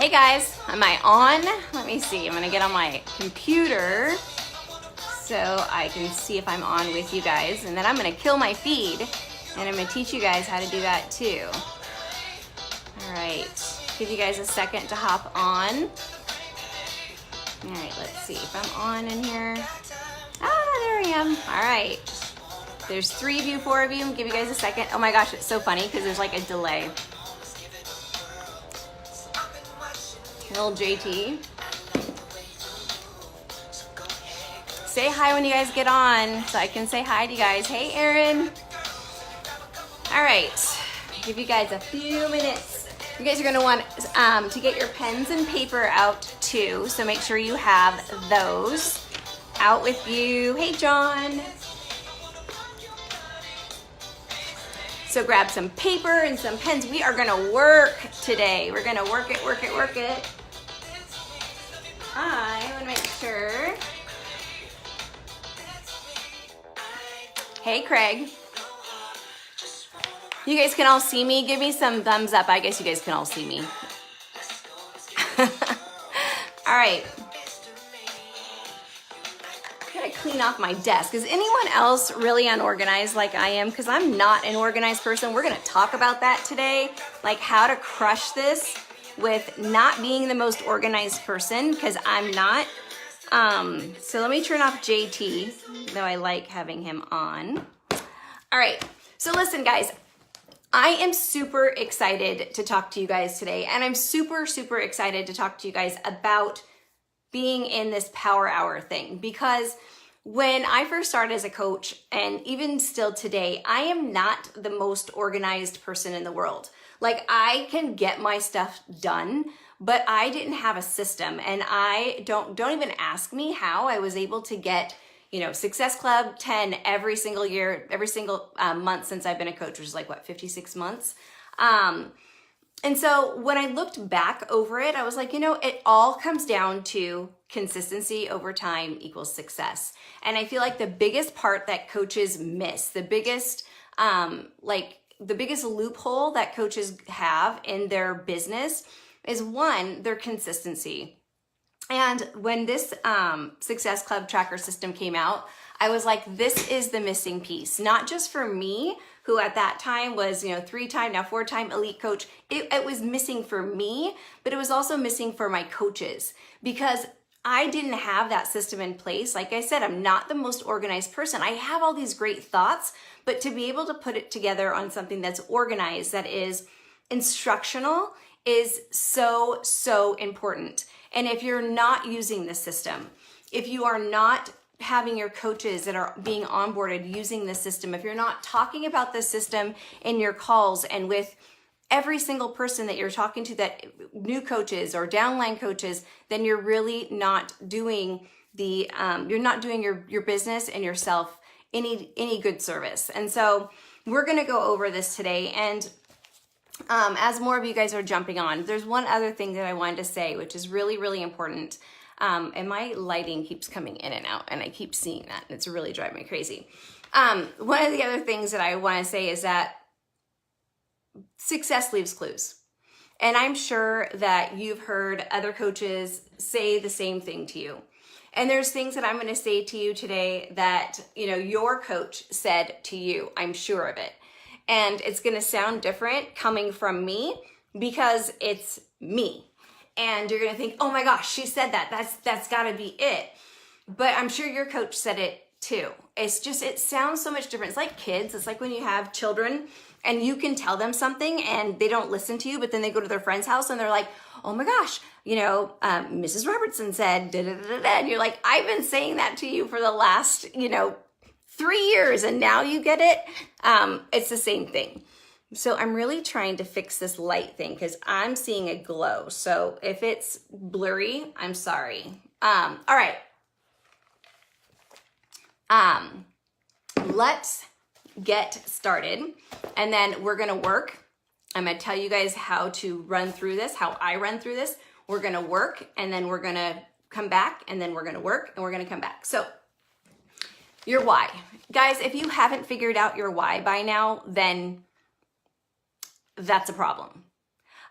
Hey guys, am I on? Let me see. I'm gonna get on my computer so I can see if I'm on with you guys, and then I'm gonna kill my feed and I'm gonna teach you guys how to do that too. All right, give you guys a second to hop on. All right, let's see if I'm on in here. Ah, there I am. All right. There's 3 of you, 4 of you. Give you guys a second. Oh my gosh, it's so funny because there's like a delay. Little JT. Say hi when you guys get on so I can say hi to you guys. Hey, Aaron. All right, give you guys a few minutes. You guys are gonna want to get your pens and paper out too, so make sure you have those out with you. Hey, John. So grab some paper and some pens. We are gonna work today. We're gonna work it, work it, work it. I wanna make sure. Hey, Craig. You guys can all see me. Give me some thumbs up. I guess you guys can all see me. All right. I gotta clean off my desk. Is anyone else really unorganized like I am? Because I'm not an organized person. We're gonna talk about that today, like how to crush this with not being the most organized person, because I'm not. So let me turn off JT, though I like having him on. All right, so listen guys, I am super excited to talk to you guys today, and I'm super, super excited to talk to you guys about being in this power hour thing, because when I first started as a coach, and even still today, I am not the most organized person in the world. Like, I can get my stuff done, but I didn't have a system, and I don't even ask me how I was able to get, you know, Success Club 10 every single year, every single month since I've been a coach, which is like what, 56 months. And so when I looked back over it, I was like, you know, it all comes down to consistency over time equals success. And I feel like the biggest part that coaches miss, the biggest loophole that coaches have in their business is, one, their consistency. And when this Success Club tracker system came out, I was like, this is the missing piece, not just for me, who at that time was, you know, 3-time, now 4-time elite coach. It was missing for me, but it was also missing for my coaches, because I didn't have that system in place. Like I said, I'm not the most organized person. I have all these great thoughts, but to be able to put it together on something that's organized, that is instructional, is so, so important. And if you're not using the system, if you are not having your coaches that are being onboarded using the system, if you're not talking about the system in your calls and with every single person that you're talking to, that new coaches or downline coaches, then you're really not doing the, you're not doing your business and yourself any good service. And so we're gonna go over this today. And as more of you guys are jumping on, there's one other thing that I wanted to say, which is really, really important. And my lighting keeps coming in and out, and I keep seeing that. It's really driving me crazy. One of the other things that I want to say is that success leaves clues. And I'm sure that you've heard other coaches say the same thing to you. And there's things that I'm going to say to you today that, you know, your coach said to you. I'm sure of it. And it's going to sound different coming from me because it's me. And you're going to think, oh my gosh, she said that. That's got to be it. But I'm sure your coach said it too. It's just, it sounds so much different. It's like kids. It's like when you have children and you can tell them something and they don't listen to you, but then they go to their friend's house and they're like, oh my gosh, you know, Mrs. Robertson said, da, da, da, da. And you're like, I've been saying that to you for the last, 3 years and now you get it. It's the same thing. So I'm really trying to fix this light thing because I'm seeing a glow. So if it's blurry, I'm sorry. All right. Let's get started. And then we're going to work. I'm going to tell you guys how to run through this, how I run through this. We're going to work and then we're going to come back and then we're going to work and we're going to come back. So your why. Guys, if you haven't figured out your why by now, then that's a problem.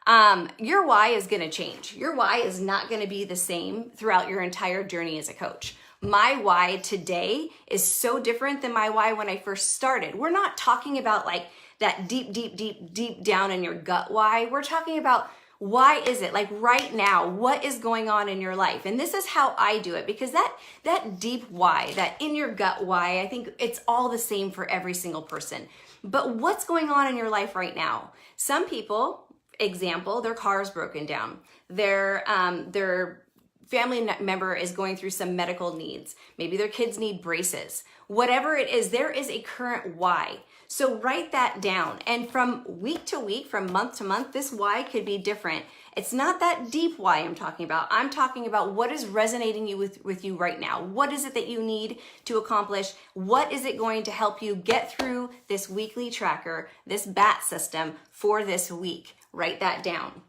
Your why is going to change. Your why is not going to be the same throughout your entire journey as a coach. My why today is so different than my why when I first started. We're not talking about like that deep down in your gut why. We're talking about why is it like right now, what is going on in your life? And this is how I do it, because that deep why, that in your gut why, I think it's all the same for every single person. But what's going on in your life right now? Some people, example, their car is broken down. Their family member is going through some medical needs. Maybe their kids need braces. Whatever it is, there is a current why. So write that down. And from week to week, from month to month, this why could be different. It's not that deep why I'm talking about. I'm talking about what is resonating with you right now. What is it that you need to accomplish? What is it going to help you get through this weekly tracker, this BAT system for this week? Write that down.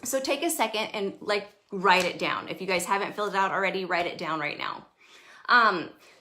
So take a second and write it down. If you guys haven't filled it out already, write it down right now.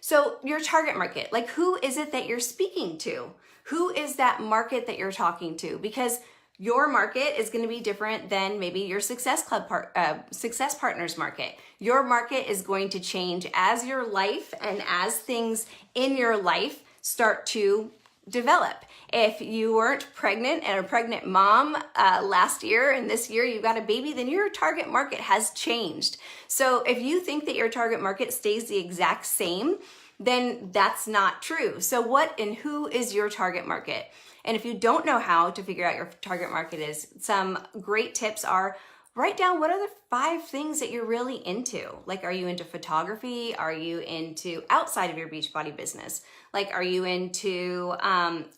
So your target market, who is it that you're speaking to? Who is that market that you're talking to? Because your market is going to be different than maybe your Success Partners market. Your market is going to change as your life and as things in your life start to develop. If you weren't pregnant and a pregnant mom last year and this year you got a baby, then your target market has changed. So if you think that your target market stays the exact same, then that's not true. So what and who is your target market? And if you don't know how to figure out your target market is, some great tips are write down what are the 5 things that you're really into. Are you into photography? Are you into outside of your Beachbody business? Are you into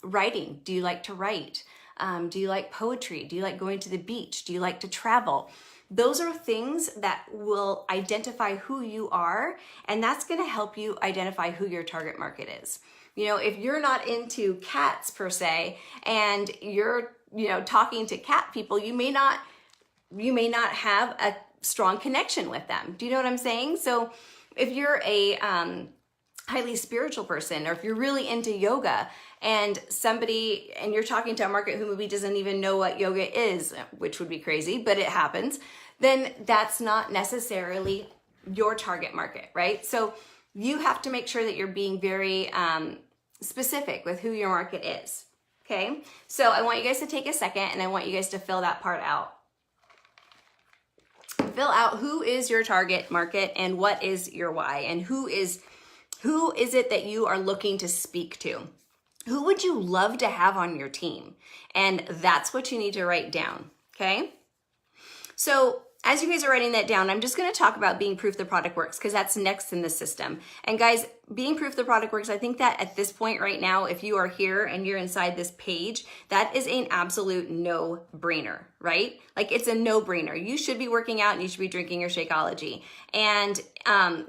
writing? Do you like to write? Do you like poetry? Do you like going to the beach? Do you like to travel? Those are things that will identify who you are, and that's going to help you identify who your target market is. If you're not into cats per se, and you're, talking to cat people, you may not have a strong connection with them. Do you know what I'm saying? So if you're a highly spiritual person, or if you're really into yoga and you're talking to a market who maybe doesn't even know what yoga is, which would be crazy, but it happens, then that's not necessarily your target market, right? So you have to make sure that you're being very specific with who your market is, okay? So I want you guys to take a second and I want you guys to fill that part out. Fill out who is your target market and what is your why, and who is it that you are looking to speak to? Who would you love to have on your team? And that's what you need to write down, okay? So as you guys are writing that down, I'm just going to talk about being proof the product works, because that's next in the system. And guys, being proof the product works, I think that at this point right now, if you are here and you're inside this page, that is an absolute no-brainer, right? It's a no-brainer. You should be working out and you should be drinking your Shakeology. And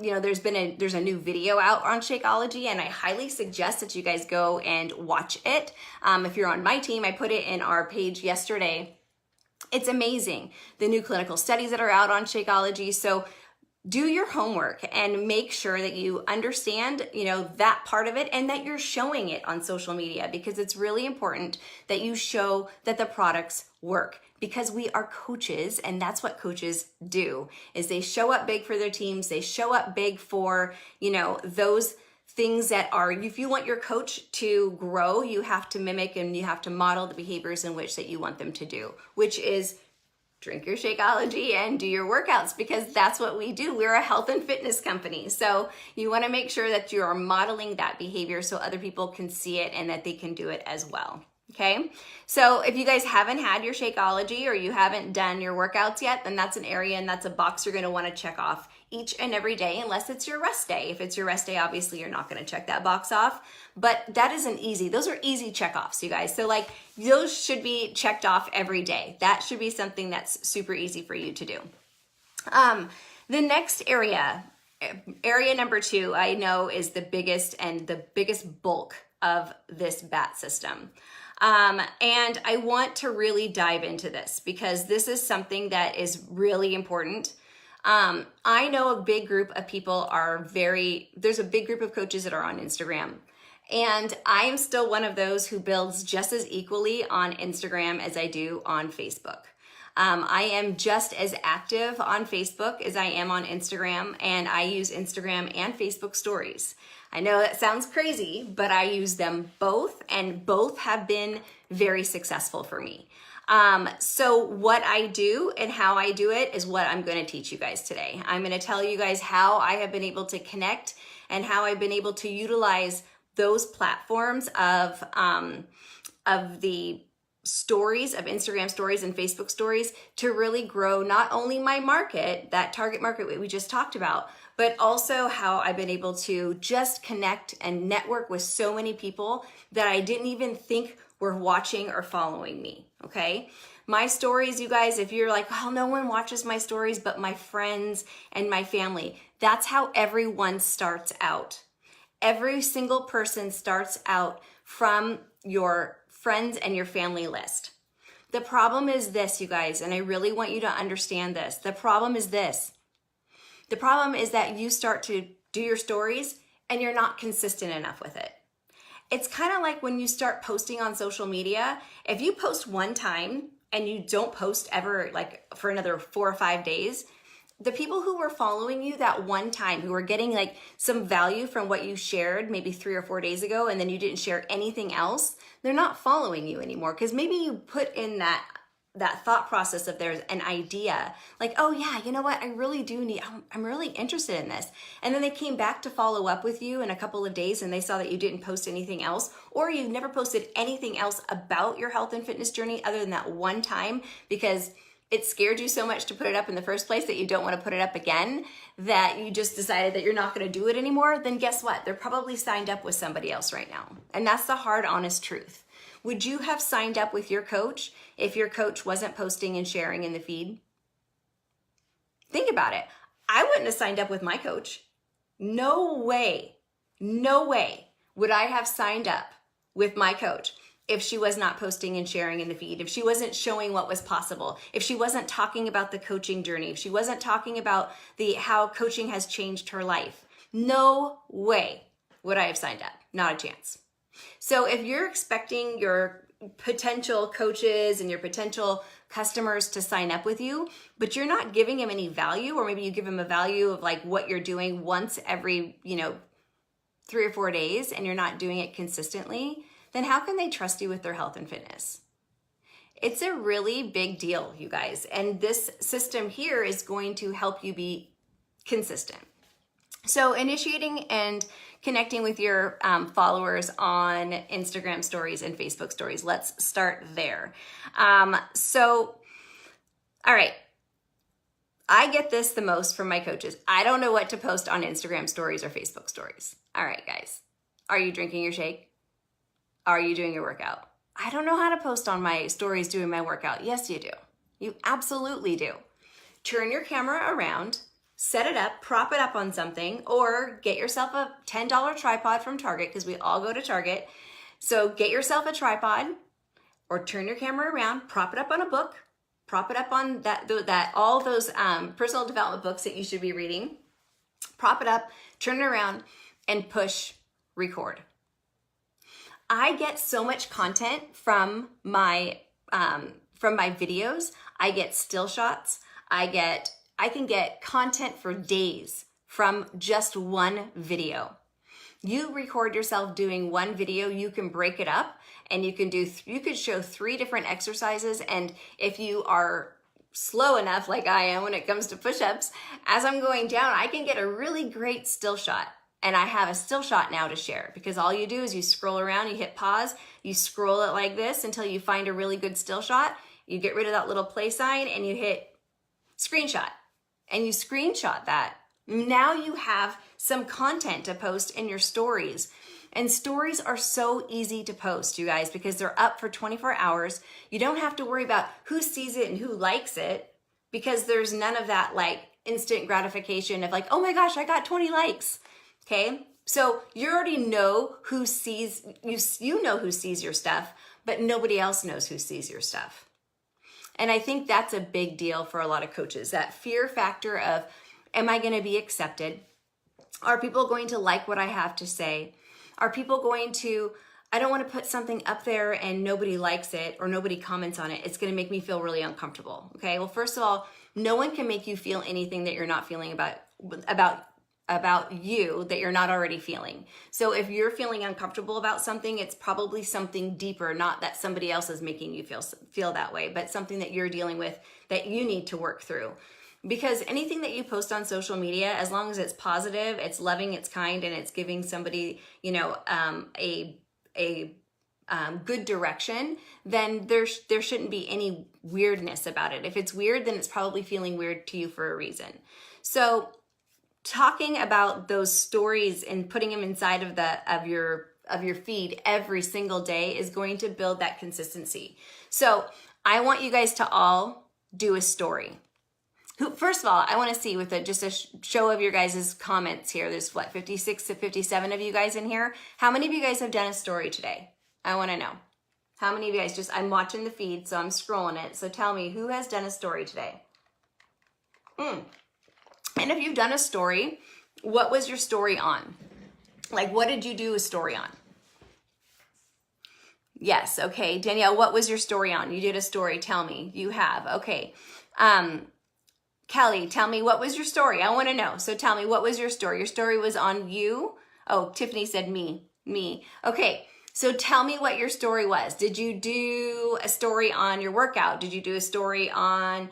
there's a new video out on Shakeology, and I highly suggest that you guys go and watch it. If you're on my team, I put it in our page yesterday. It's amazing, the new clinical studies that are out on Shakeology. So do your homework and make sure that you understand, that part of it, and that you're showing it on social media, because it's really important that you show that the products work, because we are coaches, and that's what coaches do, is they show up big for their teams. They show up big for, those things that are, if you want your coach to grow, you have to mimic and you have to model the behaviors in which that you want them to do, which is drink your Shakeology and do your workouts, because that's what we do. We're a health and fitness company. So you want to make sure that you are modeling that behavior so other people can see it and that they can do it as well. Okay, so if you guys haven't had your Shakeology or you haven't done your workouts yet, then that's an area and that's a box you're going to want to check off each and every day, unless it's your rest day. If it's your rest day, obviously you're not going to check that box off, but that isn't easy. Those are easy checkoffs, you guys. So those should be checked off every day. That should be something that's super easy for you to do. The next area number 2, I know is the biggest bulk of this BAT system. And I want to really dive into this, because this is something that is really important. I know a big group of people there's a big group of coaches that are on Instagram, and I am still one of those who builds just as equally on Instagram as I do on Facebook. I am just as active on Facebook as I am on Instagram, and I use Instagram and Facebook stories. I know that sounds crazy, but I use them both, and both have been very successful for me. So what I do and how I do it is what I'm going to teach you guys today. I'm going to tell you guys how I have been able to connect and how I've been able to utilize those platforms of the stories, of Instagram stories and Facebook stories, to really grow not only my market, that target market we just talked about, but also how I've been able to just connect and network with so many people that I didn't even think were watching or following me, okay? My stories, you guys, if you're like, well, no one watches my stories but my friends and my family, that's how everyone starts out. Every single person starts out from your friends and your family list. The problem is this, you guys, and I really want you to understand this. The problem is this. The problem is that you start to do your stories and you're not consistent enough with it. It's kind of like when you start posting on social media. If you post one time and you don't post ever, like for another 4 or 5 days, the people who were following you that one time, who were getting like some value from what you shared maybe 3 or 4 days ago, and then you didn't share anything else, they're not following you anymore, because maybe you put in that thought process of there's an idea like, oh yeah, you know what, I really do need, I'm really interested in this. And then they came back to follow up with you in a couple of days and they saw that you didn't post anything else, or you never posted anything else about your health and fitness journey other than that one time, because it scared you so much to put it up in the first place that you don't want to put it up again, that you just decided that you're not going to do it anymore. Then guess what? They're probably signed up with somebody else right now. And that's the hard, honest truth. Would you have signed up with your coach if your coach wasn't posting and sharing in the feed? Think about it. I wouldn't have signed up with my coach. No way would I have signed up with my coach if she was not posting and sharing in the feed, if she wasn't showing what was possible, if she wasn't talking about the coaching journey, if she wasn't talking about how coaching has changed her life. No way would I have signed up. Not a chance. So if you're expecting your potential coaches and your potential customers to sign up with you, but you're not giving them any value, or maybe you give them a value of like what you're doing once every, 3 or 4 days, and you're not doing it consistently, then how can they trust you with their health and fitness? It's a really big deal, you guys. And this system here is going to help you be consistent. So initiating and connecting with your followers on Instagram stories and Facebook stories. Let's start there. All right. I get this the most from my coaches. I don't know what to post on Instagram stories or Facebook stories. All right, guys. Are you drinking your shake? Are you doing your workout? I don't know how to post on my stories doing my workout. Yes, you do. You absolutely do. Turn your camera around, set it up, prop it up on something, or get yourself a $10 tripod from Target, because we all go to Target. So get yourself a tripod, or turn your camera around, prop it up on a book, prop it up on all those personal development books that you should be reading. Prop it up, turn it around, and push record. I get so much content from my videos. I get still shots. I can get content for days from just one video. You record yourself doing one video, you can break it up, and you could show 3 different exercises. And if you are slow enough, like I am when it comes to push-ups, as I'm going down, I can get a really great still shot. And I have a still shot now to share, because all you do is you scroll around, you hit pause, you scroll it like this until you find a really good still shot. You get rid of that little play sign and you hit screenshot, and you screenshot that. Now you have some content to post in your stories. And stories are so easy to post, you guys, because they're up for 24 hours. You don't have to worry about who sees it and who likes it, because there's none of that like instant gratification of like, oh my gosh, I got 20 likes. Okay, so you already know who sees, you know who sees your stuff, but nobody else knows who sees your stuff. And I think that's a big deal for a lot of coaches, that fear factor of, am I going to be accepted? Are people going to like what I have to say? Are people going to I don't want to put something up there and nobody likes it or nobody comments on it. It's going to make me feel really uncomfortable. Okay. Well, first of all, no one can make you feel anything that you're not feeling about you that you're not already feeling. So if you're feeling uncomfortable about something, it's probably something deeper, not that somebody else is making you feel that way, but something that you're dealing with that you need to work through. Because anything that you post on social media, as long as it's positive, it's loving, it's kind, and it's giving somebody, a good direction, then there shouldn't be any weirdness about it. If it's weird, then it's probably feeling weird to you for a reason. So talking about those stories and putting them inside of your feed every single day is going to build that consistency. So I want you guys to all do a story. First of all, I want to see with just a show of your guys' comments here. There's 56 to 57 of you guys in here. How many of you guys have done a story today? I want to know. How many of you guys I'm watching the feed, so I'm scrolling it. So tell me, who has done a story today? And if you've done a story, what was your story on? Like, what did you do a story on? Yes, okay. Danielle, what was your story on? You did a story, tell me. You have, okay. Kelly, tell me, what was your story? I want to know. So tell me, what was your story? Your story was on you? Oh, Tiffany said me. Okay, so tell me what your story was. Did you do a story on your workout? Did you do a story on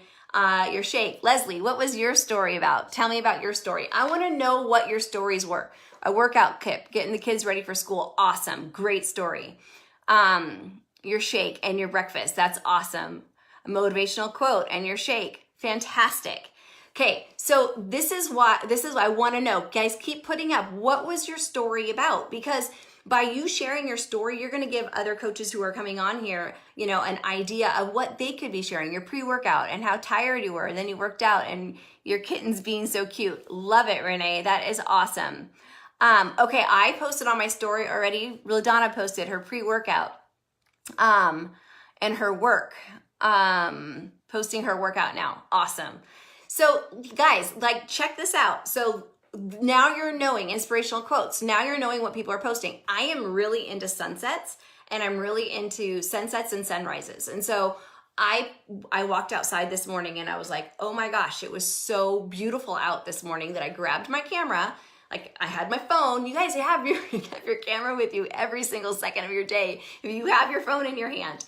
your shake? Leslie, what was your story about? Tell me about your story. I want to know what your stories were. A workout kit, getting the kids ready for school. Awesome. Great story. Your shake and your breakfast. That's awesome. A motivational quote and your shake. Fantastic. Okay, so this is why I want to know. Guys, keep putting up, what was your story about? Because by you sharing your story, you're going to give other coaches who are coming on here, an idea of what they could be sharing. Your pre-workout and how tired you were, and then you worked out, and your kittens being so cute. Love it, Renee. That is awesome. Okay, I posted on my story already. LaDonna posted her pre-workout and her work. Posting her workout now. Awesome. So guys, check this out. So now you're knowing inspirational quotes. Now you're knowing what people are posting. I am really into sunsets, and I'm really into sunsets and sunrises. And so I walked outside this morning and I was like, oh my gosh, it was so beautiful out this morning that I grabbed my camera. Like, I had my phone. You guys have your camera with you every single second of your day if you have your phone in your hand.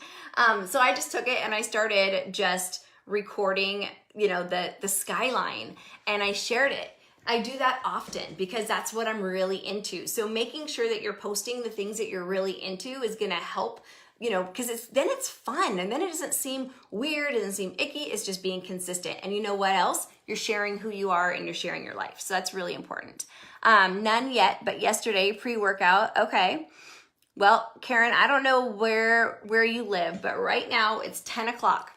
So I just took it and I started just recording, the skyline, and I shared it. I do that often because that's what I'm really into. So making sure that you're posting the things that you're really into is going to help, because it's fun, and then it doesn't seem weird, it doesn't seem icky. It's just being consistent. And you know what else? You're sharing who you are and you're sharing your life. So that's really important. None yet, but yesterday, pre-workout. Okay. Well, Karen, I don't know where you live, but right now it's 10 o'clock.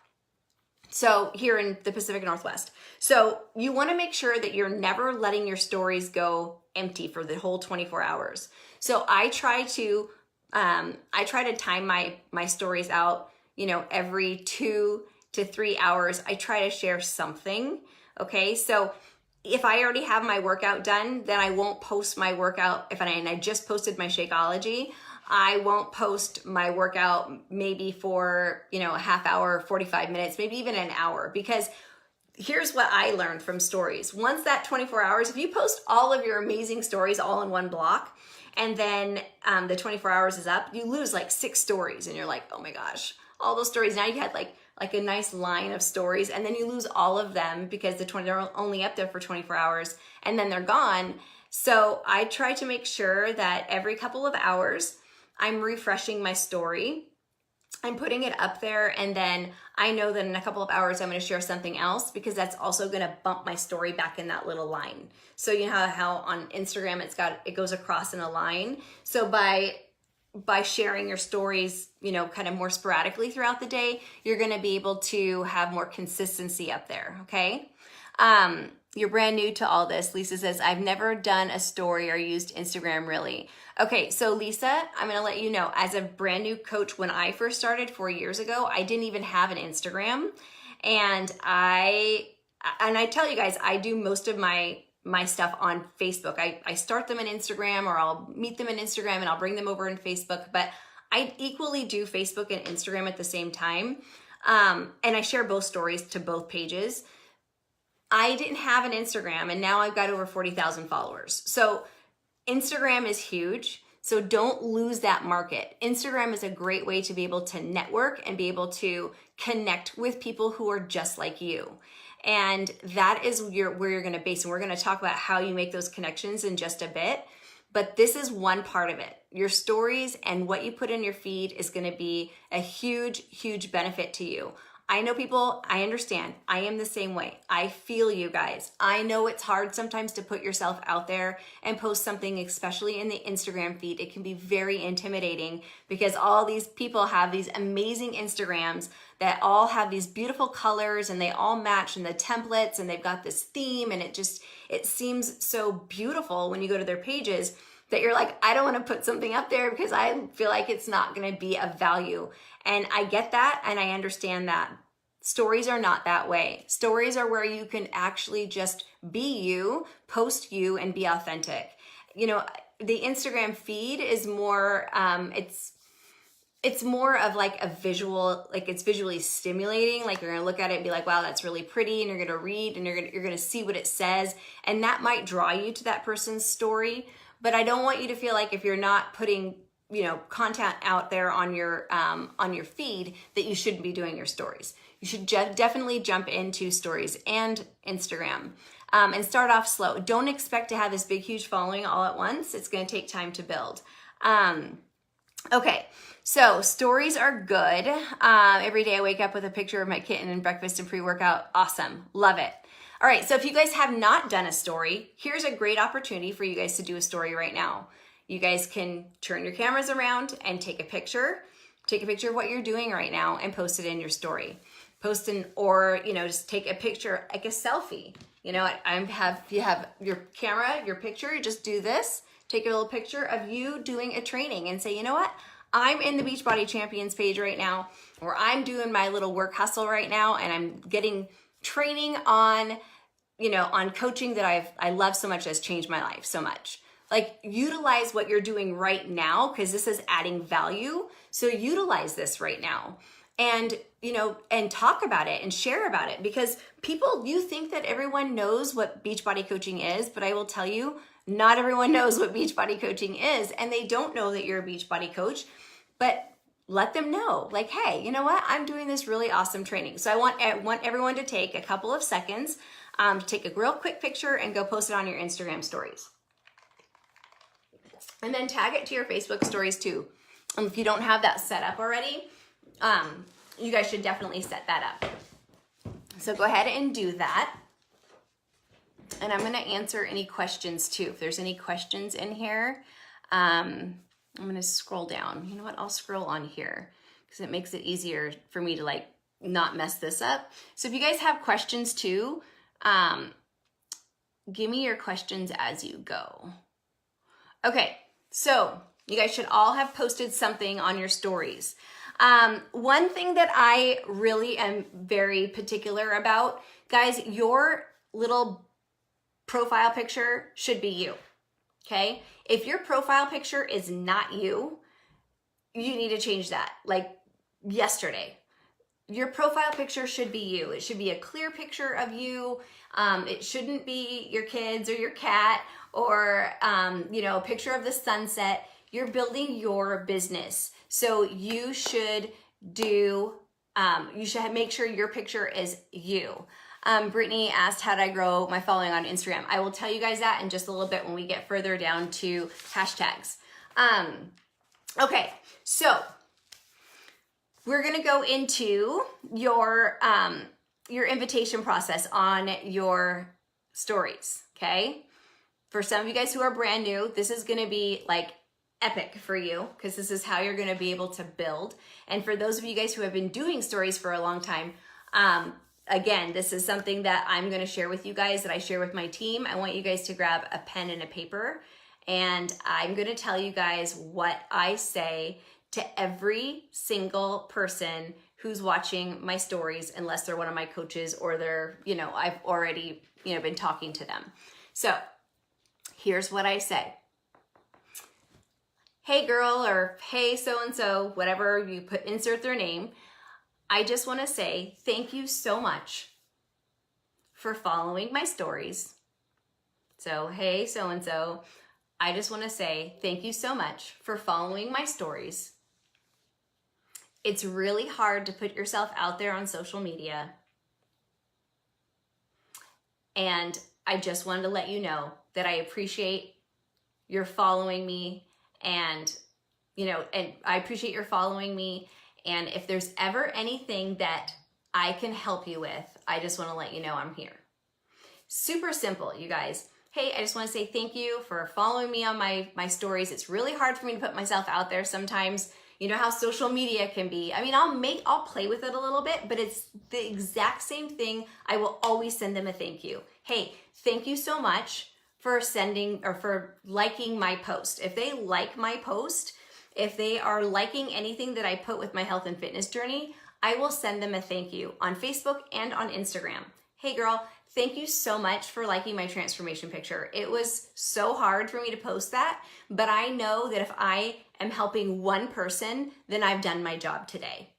So here in the Pacific Northwest. So you want to make sure that you're never letting your stories go empty for the whole 24 hours. So I try to time my stories out, every 2 to 3 hours. I try to share something. Okay. So if I already have my workout done, then I won't post my workout. And I just posted my Shakeology, I won't post my workout maybe for, a half hour, 45 minutes, maybe even an hour, because here's what I learned from stories. Once that 24 hours, if you post all of your amazing stories all in one block, and then the 24 hours is up, you lose like 6 stories, and you're like, oh my gosh, all those stories. Now you had like a nice line of stories, and then you lose all of them because they're only up there for 24 hours, and then they're gone. So I try to make sure that every couple of hours, I'm refreshing my story. I'm putting it up there, and then I know that in a couple of hours I'm going to share something else, because that's also going to bump my story back in that little line. So you know how on Instagram it goes across in a line. So by sharing your stories, kind of more sporadically throughout the day, you're going to be able to have more consistency up there. Okay. You're brand new to all this. Lisa says, I've never done a story or used Instagram really. Okay, so Lisa, I'm going to let you know, as a brand new coach, when I first started 4 years ago, I didn't even have an Instagram. And I tell you guys, I do most of my my stuff on Facebook. I start them in Instagram, or I'll meet them in Instagram and I'll bring them over in Facebook, but I equally do Facebook and Instagram at the same time. And I share both stories to both pages. I didn't have an Instagram, and now I've got over 40,000 followers. So Instagram is huge. So don't lose that market. Instagram is a great way to be able to network and be able to connect with people who are just like you. And that is where you're going to base. And we're going to talk about how you make those connections in just a bit. But this is one part of it. Your stories and what you put in your feed is going to be a huge, huge benefit to you. I know people, I understand. I am the same way. I feel you guys. I know it's hard sometimes to put yourself out there and post something, especially in the Instagram feed. It can be very intimidating because all these people have these amazing Instagrams that all have these beautiful colors and they all match in the templates and they've got this theme, and it seems so beautiful when you go to their pages that you're like, I don't want to put something up there because I feel like it's not going to be of value. And I get that and I understand that. Stories are not that way. Stories are where you can actually just be you, post you, and be authentic. You know, the Instagram feed is more, it's more of like a visual, like it's visually stimulating. Like you're gonna look at it and be like, wow, that's really pretty. And you're gonna read and you're gonna see what it says. And that might draw you to that person's story. But I don't want you to feel like if you're not putting, you know, content out there on your feed that you shouldn't be doing your stories. You should definitely jump into stories and Instagram and start off slow. Don't expect to have this big, huge following all at once. It's going to take time to build. Okay, so stories are good. Every day I wake up with a picture of my kitten and breakfast and pre-workout. Awesome. Love it. All right, so if you guys have not done a story, here's a great opportunity for you guys to do a story right now. You guys can turn your cameras around and take a picture. Take a picture of what you're doing right now and post it in your story. Or, you know, just take a picture, like a selfie. You know, if you have your camera, your picture, you just do this. Take a little picture of you doing a training and say, you know what? I'm in the Beachbody Champions page right now, or I'm doing my little work hustle right now, and I'm getting training on, you know, on coaching that I love so much, has changed my life so much. Like, utilize what you're doing right now because this is adding value. So utilize this right now. And, you know, and talk about it and share about it, because people, you think that everyone knows what Beachbody coaching is, but I will tell you, not everyone knows what Beachbody coaching is, and they don't know that you're a Beachbody coach, but let them know, like, hey, you know what? I'm doing this really awesome training. So I want everyone to take a couple of seconds to take a real quick picture and go post it on your Instagram stories. And then tag it to your Facebook stories too. If you don't have that set up already, you guys should definitely set that up. So go ahead and do that. And I'm going to answer any questions too. If there's any questions in here, I'm going to scroll down. You know what? I'll scroll on here because it makes it easier for me to like not mess this up. So if you guys have questions too, give me your questions as you go. Okay. So you guys should all have posted something on your stories. One thing that I really am very particular about, guys, your little profile picture should be you, okay? If your profile picture is not you, you need to change that, like yesterday. Your profile picture should be you. It should be a clear picture of you. It shouldn't be your kids or your cat or, you know, a picture of the sunset. You're building your business. So you should make sure your picture is you. Brittany asked, how did I grow my following on Instagram? I will tell you guys that in just a little bit when we get further down to hashtags. Okay, so we're gonna go into your invitation process on your stories, okay? For some of you guys who are brand new, this is gonna be like epic for you because this is how you're gonna be able to build. And for those of you guys who have been doing stories for a long time, again, this is something that I'm gonna share with you guys, that I share with my team. I want you guys to grab a pen and a paper, and I'm gonna tell you guys what I say to every single person who's watching my stories, unless they're one of my coaches or they're, you know, I've already, you know, been talking to them. So here's what I say. Hey girl, or hey so-and-so, whatever you put, insert their name. I just want to say thank you so much for following my stories. So, hey so-and-so, I just want to say thank you so much for following my stories. It's really hard to put yourself out there on social media. And I just wanted to let you know that I appreciate your following me, and I appreciate your following me. And if there's ever anything that I can help you with, I just want to let you know I'm here. Super simple, you guys. Hey, I just want to say thank you for following me on my stories. It's really hard for me to put myself out there sometimes. You know how social media can be. I mean, I'll play with it a little bit, but it's the exact same thing. I will always send them a thank you. Hey, thank you so much for sending or for liking my post. If they like my post, if they are liking anything that I put with my health and fitness journey, I will send them a thank you on Facebook and on Instagram. Hey girl, thank you so much for liking my transformation picture. It was so hard for me to post that, but I know that if I am helping one person, then I've done my job today.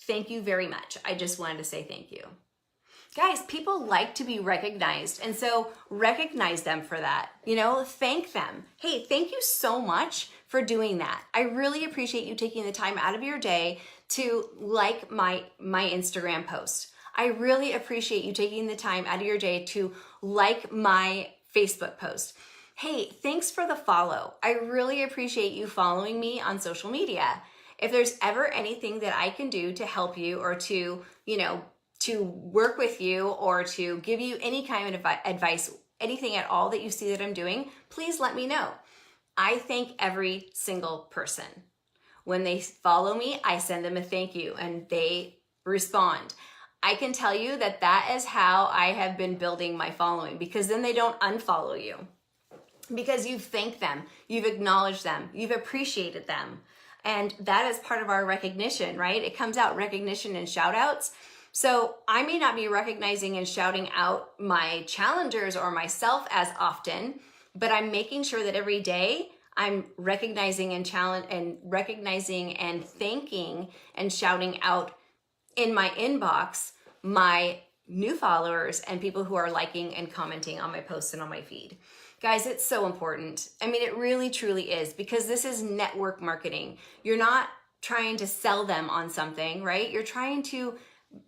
Thank you very much. I just wanted to say thank you. Guys, people like to be recognized, and so recognize them for that. Thank them. Hey, thank you so much for doing that. I really appreciate you taking the time out of your day to like my Instagram post. I really appreciate you taking the time out of your day to like my Facebook post. Hey, thanks for the follow. I really appreciate you following me on social media. If there's ever anything that I can do to help you, or to work with you, or to give you any kind of advice, anything at all that you see that I'm doing, please let me know. I thank every single person. When they follow me, I send them a thank you and they respond. I can tell you that that is how I have been building my following, because then they don't unfollow you. Because you've thanked them, you've acknowledged them, you've appreciated them. And that is part of our recognition, right? It comes out, recognition and shout outs. So I may not be recognizing and shouting out my challengers or myself as often, but I'm making sure that every day I'm recognizing and thanking and shouting out in my inbox my new followers and people who are liking and commenting on my posts and on my feed. Guys, it's so important. I mean, it really truly is, because this is network marketing. You're not trying to sell them on something, right? You're trying to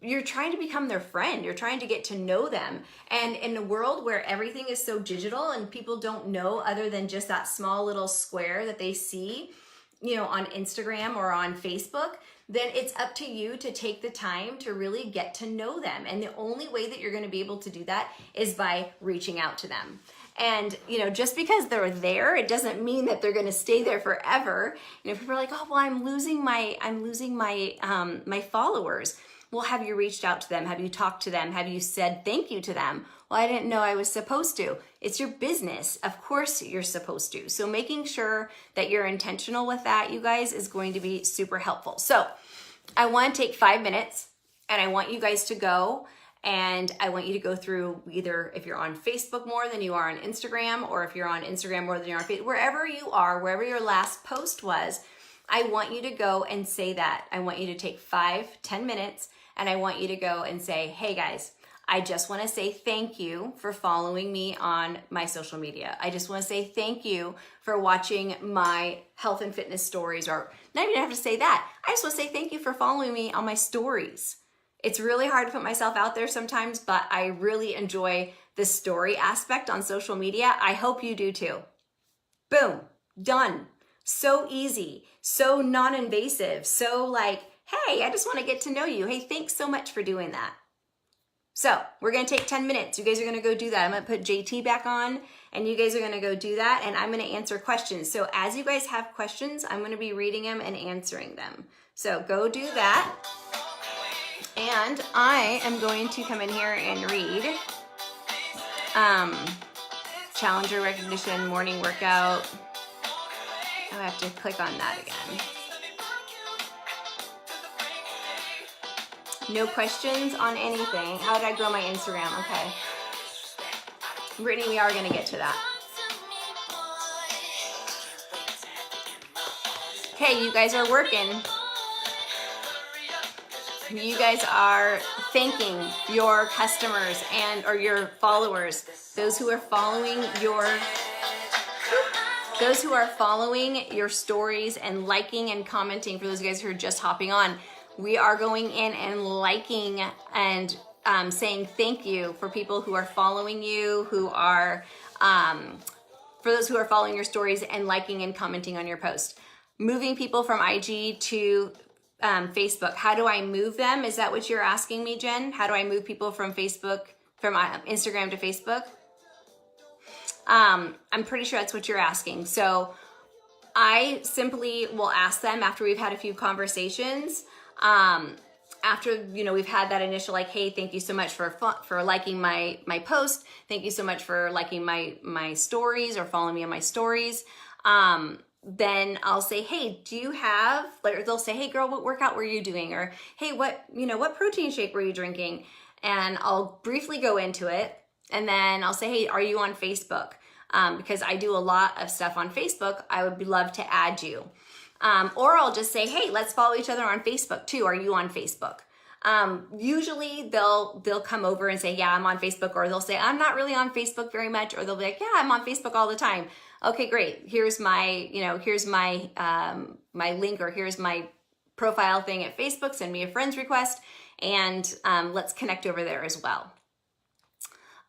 become their friend. You're trying to get to know them. And in a world where everything is so digital and people don't know other than just that small little square that they see, on Instagram or on Facebook, then it's up to you to take the time to really get to know them. And the only way that you're going to be able to do that is by reaching out to them. And, just because they're there, it doesn't mean that they're going to stay there forever. People are like, oh, well, I'm losing my my followers. Well, have you reached out to them? Have you talked to them? Have you said thank you to them? Well, I didn't know I was supposed to. It's your business. Of course you're supposed to. So making sure that you're intentional with that, you guys, is going to be super helpful. So I want to take 5 minutes, and I want you guys to go, and I want you to go through, either if you're on Facebook more than you are on Instagram, or if you're on Instagram more than you're on Facebook, wherever you are, wherever your last post was, I want you to go and say that. I want you to take 5-10 minutes, and I want you to go and say, hey guys, I just want to say thank you for following me on my social media. I just want to say thank you for watching my health and fitness stories, or not even have to say that. I just want to say thank you for following me on my stories. It's really hard to put myself out there sometimes, but I really enjoy the story aspect on social media. I hope you do too. Boom, done. So easy, so non-invasive, so like, hey, I just want to get to know you. Hey, thanks so much for doing that. So we're going to take 10 minutes. You guys are going to go do that. I'm going to put JT back on, and you guys are going to go do that, and I'm going to answer questions. So as you guys have questions, I'm going to be reading them and answering them. So go do that. And I am going to come in here and read Challenger Recognition Morning Workout. I have to click on that again. No questions on anything. How did I grow my Instagram? Okay. Brittany, we are going to get to that. Okay, you guys are working. You guys are thanking your customers or your followers, those who are following your stories and liking and commenting. For those guys who are just hopping on, we are going in and liking and saying thank you for people who are following you, who are for those who are following your stories and liking and commenting on your post. Moving people from IG to Facebook. How do I move them? Is that what you're asking me, Jen? How do I move people from Instagram to Facebook? I'm pretty sure that's what you're asking. So I simply will ask them after we've had a few conversations, after, we've had that initial like, hey, thank you so much for liking my post. Thank you so much for liking my stories or following me on my stories. Then I'll say, hey, do you have, or they'll say, hey girl, what workout were you doing? Or, hey, what protein shake were you drinking? And I'll briefly go into it. And then I'll say, hey, are you on Facebook? Because I do a lot of stuff on Facebook. I would love to add you. Or I'll just say, hey, let's follow each other on Facebook too. Are you on Facebook? Usually they'll come over and say, yeah, I'm on Facebook. Or they'll say, I'm not really on Facebook very much. Or they'll be like, yeah, I'm on Facebook all the time. Okay, great. Here's my link, or here's my profile thing at Facebook. Send me a friend's request, and let's connect over there as well.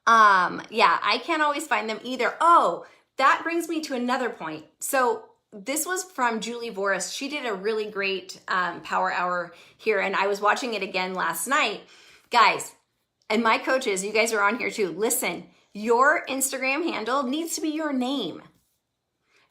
Yeah, I can't always find them either. Oh, that brings me to another point. So this was from Julie Voris. She did a really great power hour here, and I was watching it again last night. Guys, and my coaches, you guys are on here too. Listen, your Instagram handle needs to be your name.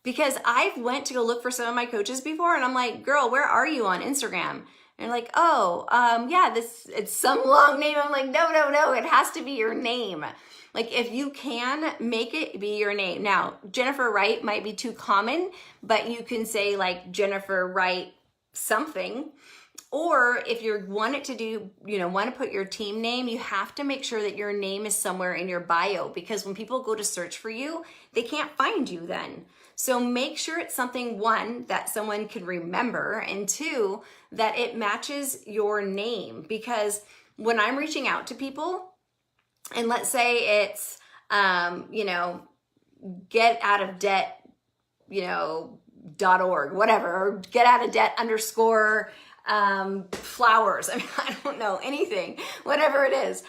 Because I've went to go look for some of my coaches before, and I'm like, girl, where are you on Instagram? And they're like, oh, yeah, it's some long name. I'm like, no, it has to be your name. Like, if you can, make it be your name. Now, Jennifer Wright might be too common, but you can say like Jennifer Wright something. Or if you want to put your team name, you have to make sure that your name is somewhere in your bio, because when people go to search for you, they can't find you then. So make sure it's something, one, that someone can remember, and two, that it matches your name. Because when I'm reaching out to people, and let's say it's, get out of debt, .org, whatever, or get out of debt _, flowers. I mean, I don't know, anything, whatever it is.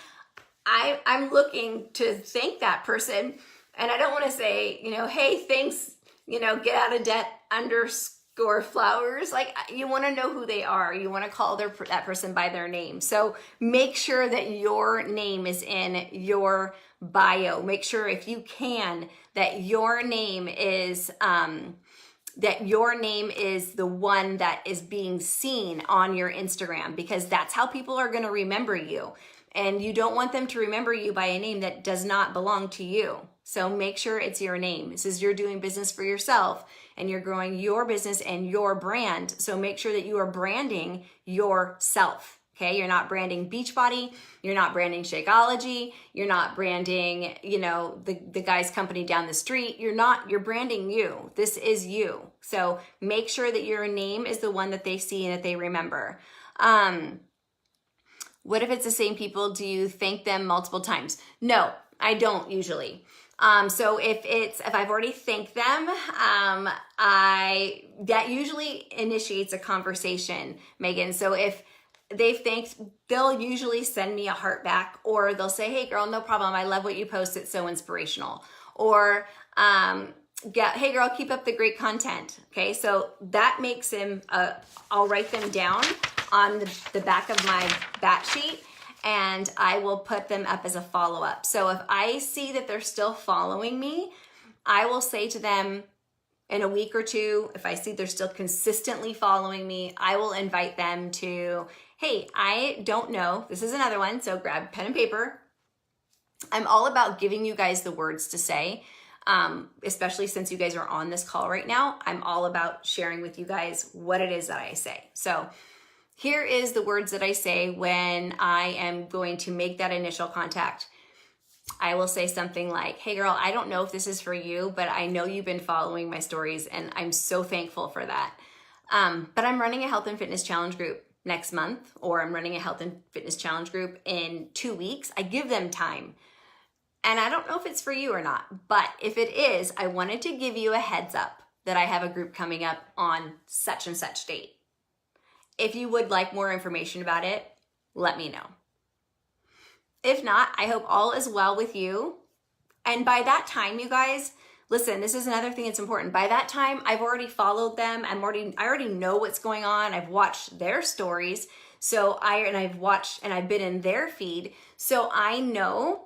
I'm looking to thank that person, and I don't want to say, hey, thanks, get out of debt _ flowers. Like, you want to know who they are. You want to call that person by their name. So make sure that your name is in your bio. Make sure, if you can, that your name is the one that is being seen on your Instagram, because that's how people are going to remember you. And you don't want them to remember you by a name that does not belong to you. So make sure it's your name. This is, you're doing business for yourself, and you're growing your business and your brand. So make sure that you are branding yourself. Okay, you're not branding Beachbody, you're not branding Shakeology, you're not branding, the guy's company down the street. You're branding you. This is you. So make sure that your name is the one that they see and that they remember. What if it's the same people? Do you thank them multiple times? No, I don't usually. So if I've already thanked them, that usually initiates a conversation, Megan. So if they've thanked, they'll usually send me a heart back, or they'll say, hey girl, no problem. I love what you post. It's so inspirational. Or, hey girl, keep up the great content. Okay. So that makes him, I'll write them down on the back of my bat sheet, and I will put them up as a follow-up. So if I see that they're still following me, I will say to them in a week or two, if I see they're still consistently following me, I will invite them to, hey, I don't know. This is another one. So grab pen and paper. I'm all about giving you guys the words to say, especially since you guys are on this call right now. I'm all about sharing with you guys what it is that I say. So here is the words that I say when I am going to make that initial contact. I will say something like, hey girl, I don't know if this is for you, but I know you've been following my stories and I'm so thankful for that. But I'm running a health and fitness challenge group next month, or I'm running a health and fitness challenge group in 2 weeks. I give them time. And I don't know if it's for you or not, but if it is, I wanted to give you a heads up that I have a group coming up on such and such date. If you would like more information about it, let me know. If not, I hope all is well with you. And by that time, you guys, listen, this is another thing that's important. By that time, I've already followed them. I already know what's going on. I've watched their stories. I've been in their feed. So I know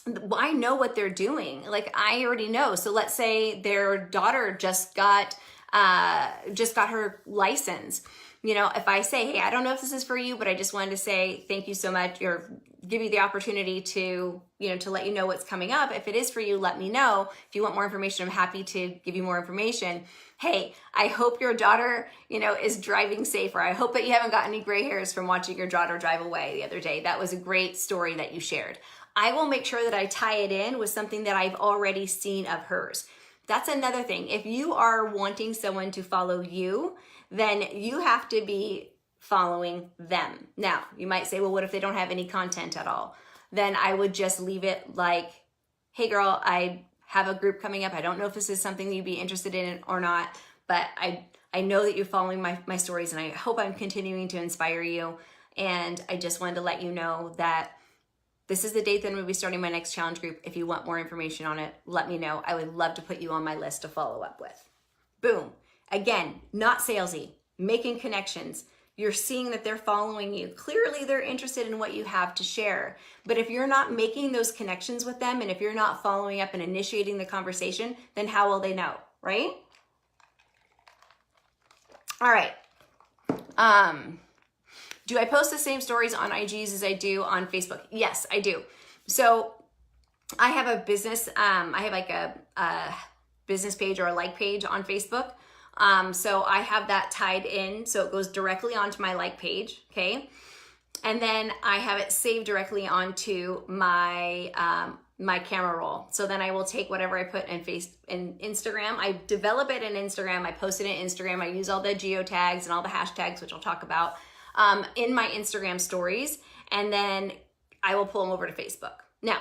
what they're doing. Like, I already know. So let's say their daughter just got her license. You know, if I say, hey, I don't know if this is for you, but I just wanted to say thank you so much, or give you the opportunity to, to let you know what's coming up. If it is for you, let me know. If you want more information, I'm happy to give you more information. Hey, I hope your daughter, is driving safe, or I hope that you haven't got any gray hairs from watching your daughter drive away the other day. That was a great story that you shared. I will make sure that I tie it in with something that I've already seen of hers. That's another thing. If you are wanting someone to follow you, then you have to be following them. Now, you might say, well, what if they don't have any content at all? Then I would just leave it like, hey girl, I have a group coming up. I don't know if this is something that you'd be interested in or not, but I know that you're following my stories, and I hope I'm continuing to inspire you. And I just wanted to let you know that this is the date that I'm going to be starting my next challenge group. If you want more information on it, let me know. I would love to put you on my list to follow up with. Boom. Again, not salesy, making connections. You're seeing that they're following you. Clearly, they're interested in what you have to share. But if you're not making those connections with them, and if you're not following up and initiating the conversation, then how will they know, right? All right. Do I post the same stories on IGs as I do on Facebook? Yes, I do. So I have a business, I have like a business page or a like page on Facebook. So I have that tied in, so it goes directly onto my like page, okay? And then I have it saved directly onto my my camera roll. So then I will take whatever I put in Instagram. I develop it in Instagram. I post it in Instagram. I use all the geotags and all the hashtags, which I'll talk about, in my Instagram stories. And then I will pull them over to Facebook. Now,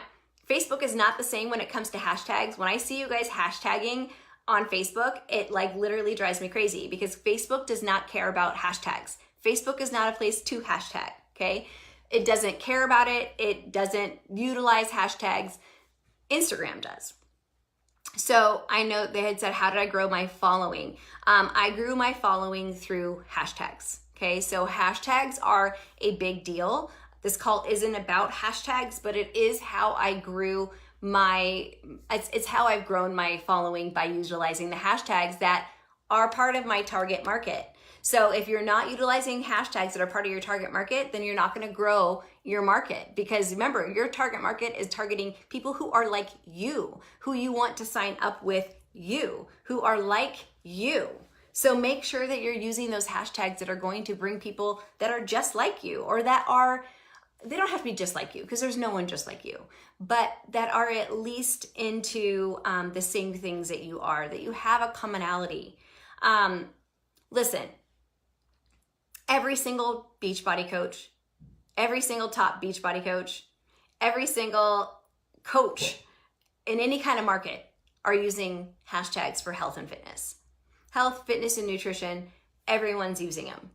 Facebook is not the same when it comes to hashtags. When I see you guys hashtagging on Facebook, it like literally drives me crazy, because Facebook does not care about hashtags. Facebook is not a place to hashtag, okay? It doesn't care about it. It doesn't utilize hashtags. Instagram does. So I know they had said, how did I grow my following? I grew my following through hashtags, okay? So hashtags are a big deal. This call isn't about hashtags, but it is how I grew it's how I've grown my following, by utilizing the hashtags that are part of my target market. So if you're not utilizing hashtags that are part of your target market, then you're not going to grow your market, because remember, your target market is targeting people who are like you, who you want to sign up with you, who are like you. So make sure that you're using those hashtags that are going to bring people that are just like you, or that are, they don't have to be just like you, because there's no one just like you, but that are at least into the same things that you are, that you have a commonality. Listen, every single Beachbody coach, every single top Beachbody coach, every single coach in any kind of market are using hashtags for health and fitness. Health, fitness, and nutrition, everyone's using them.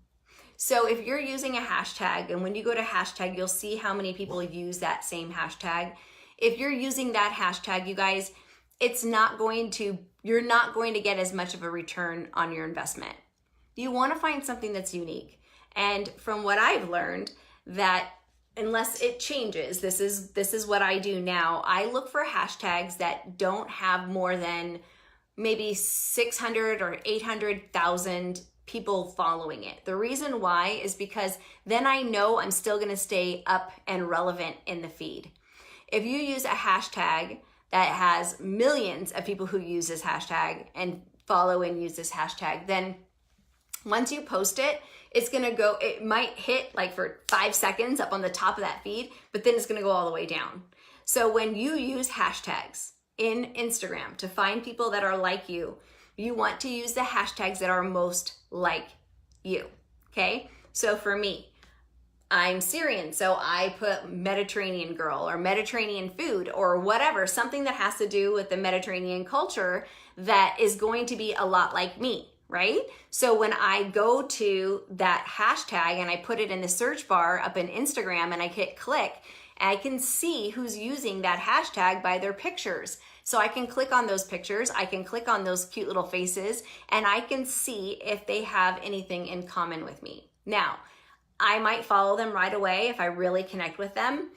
So if you're using a hashtag, and when you go to hashtag, you'll see how many people use that same hashtag. If you're using that hashtag, you guys, you're not going to get as much of a return on your investment. You want to find something that's unique. And from what I've learned, that unless it changes, this is what I do now. I look for hashtags that don't have more than maybe 600 or 800,000 people following it. The reason why is because then I know I'm still going to stay up and relevant in the feed. If you use a hashtag that has millions of people who use this hashtag and follow and use this hashtag, then once you post it, it's going to go, it might hit like for 5 seconds up on the top of that feed, but then it's going to go all the way down. So when you use hashtags in Instagram to find people that are like you want to use the hashtags that are most like you, okay? So for me, I'm Syrian, so I put Mediterranean girl or Mediterranean food or whatever, something that has to do with the Mediterranean culture that is going to be a lot like me, right? So when I go to that hashtag and I put it in the search bar up in Instagram and I hit click, I can see who's using that hashtag by their pictures. So I can click on those pictures, I can click on those cute little faces, and I can see if they have anything in common with me. Now, I might follow them right away if I really connect with them.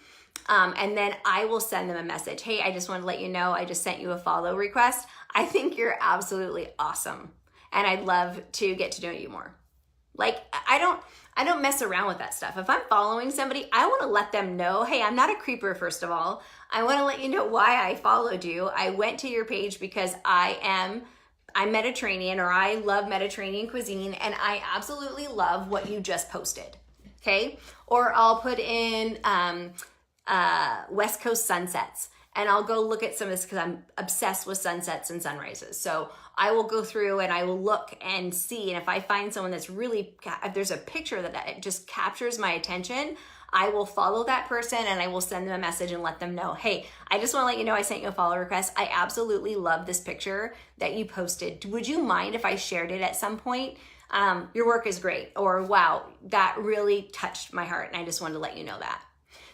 And then I will send them a message. Hey, I just want to let you know I just sent you a follow request. I think you're absolutely awesome. And I'd love to get to know you more. Like, I don't mess around with that stuff. If I'm following somebody, I want to let them know, hey, I'm not a creeper, first of all. I want to let you know why I followed you. I went to your page because I'm Mediterranean, or I love Mediterranean cuisine, and I absolutely love what you just posted. Okay, or I'll put in West Coast sunsets, and I'll go look at some of this because I'm obsessed with sunsets and sunrises. So I will go through and I will look and see, and if I find someone that's really, if there's a picture that just captures my attention, I will follow that person and I will send them a message and let them know, hey, I just want to let you know I sent you a follow request. I absolutely love this picture that you posted. Would you mind if I shared it at some point? Your work is great, or wow, that really touched my heart and I just wanted to let you know that.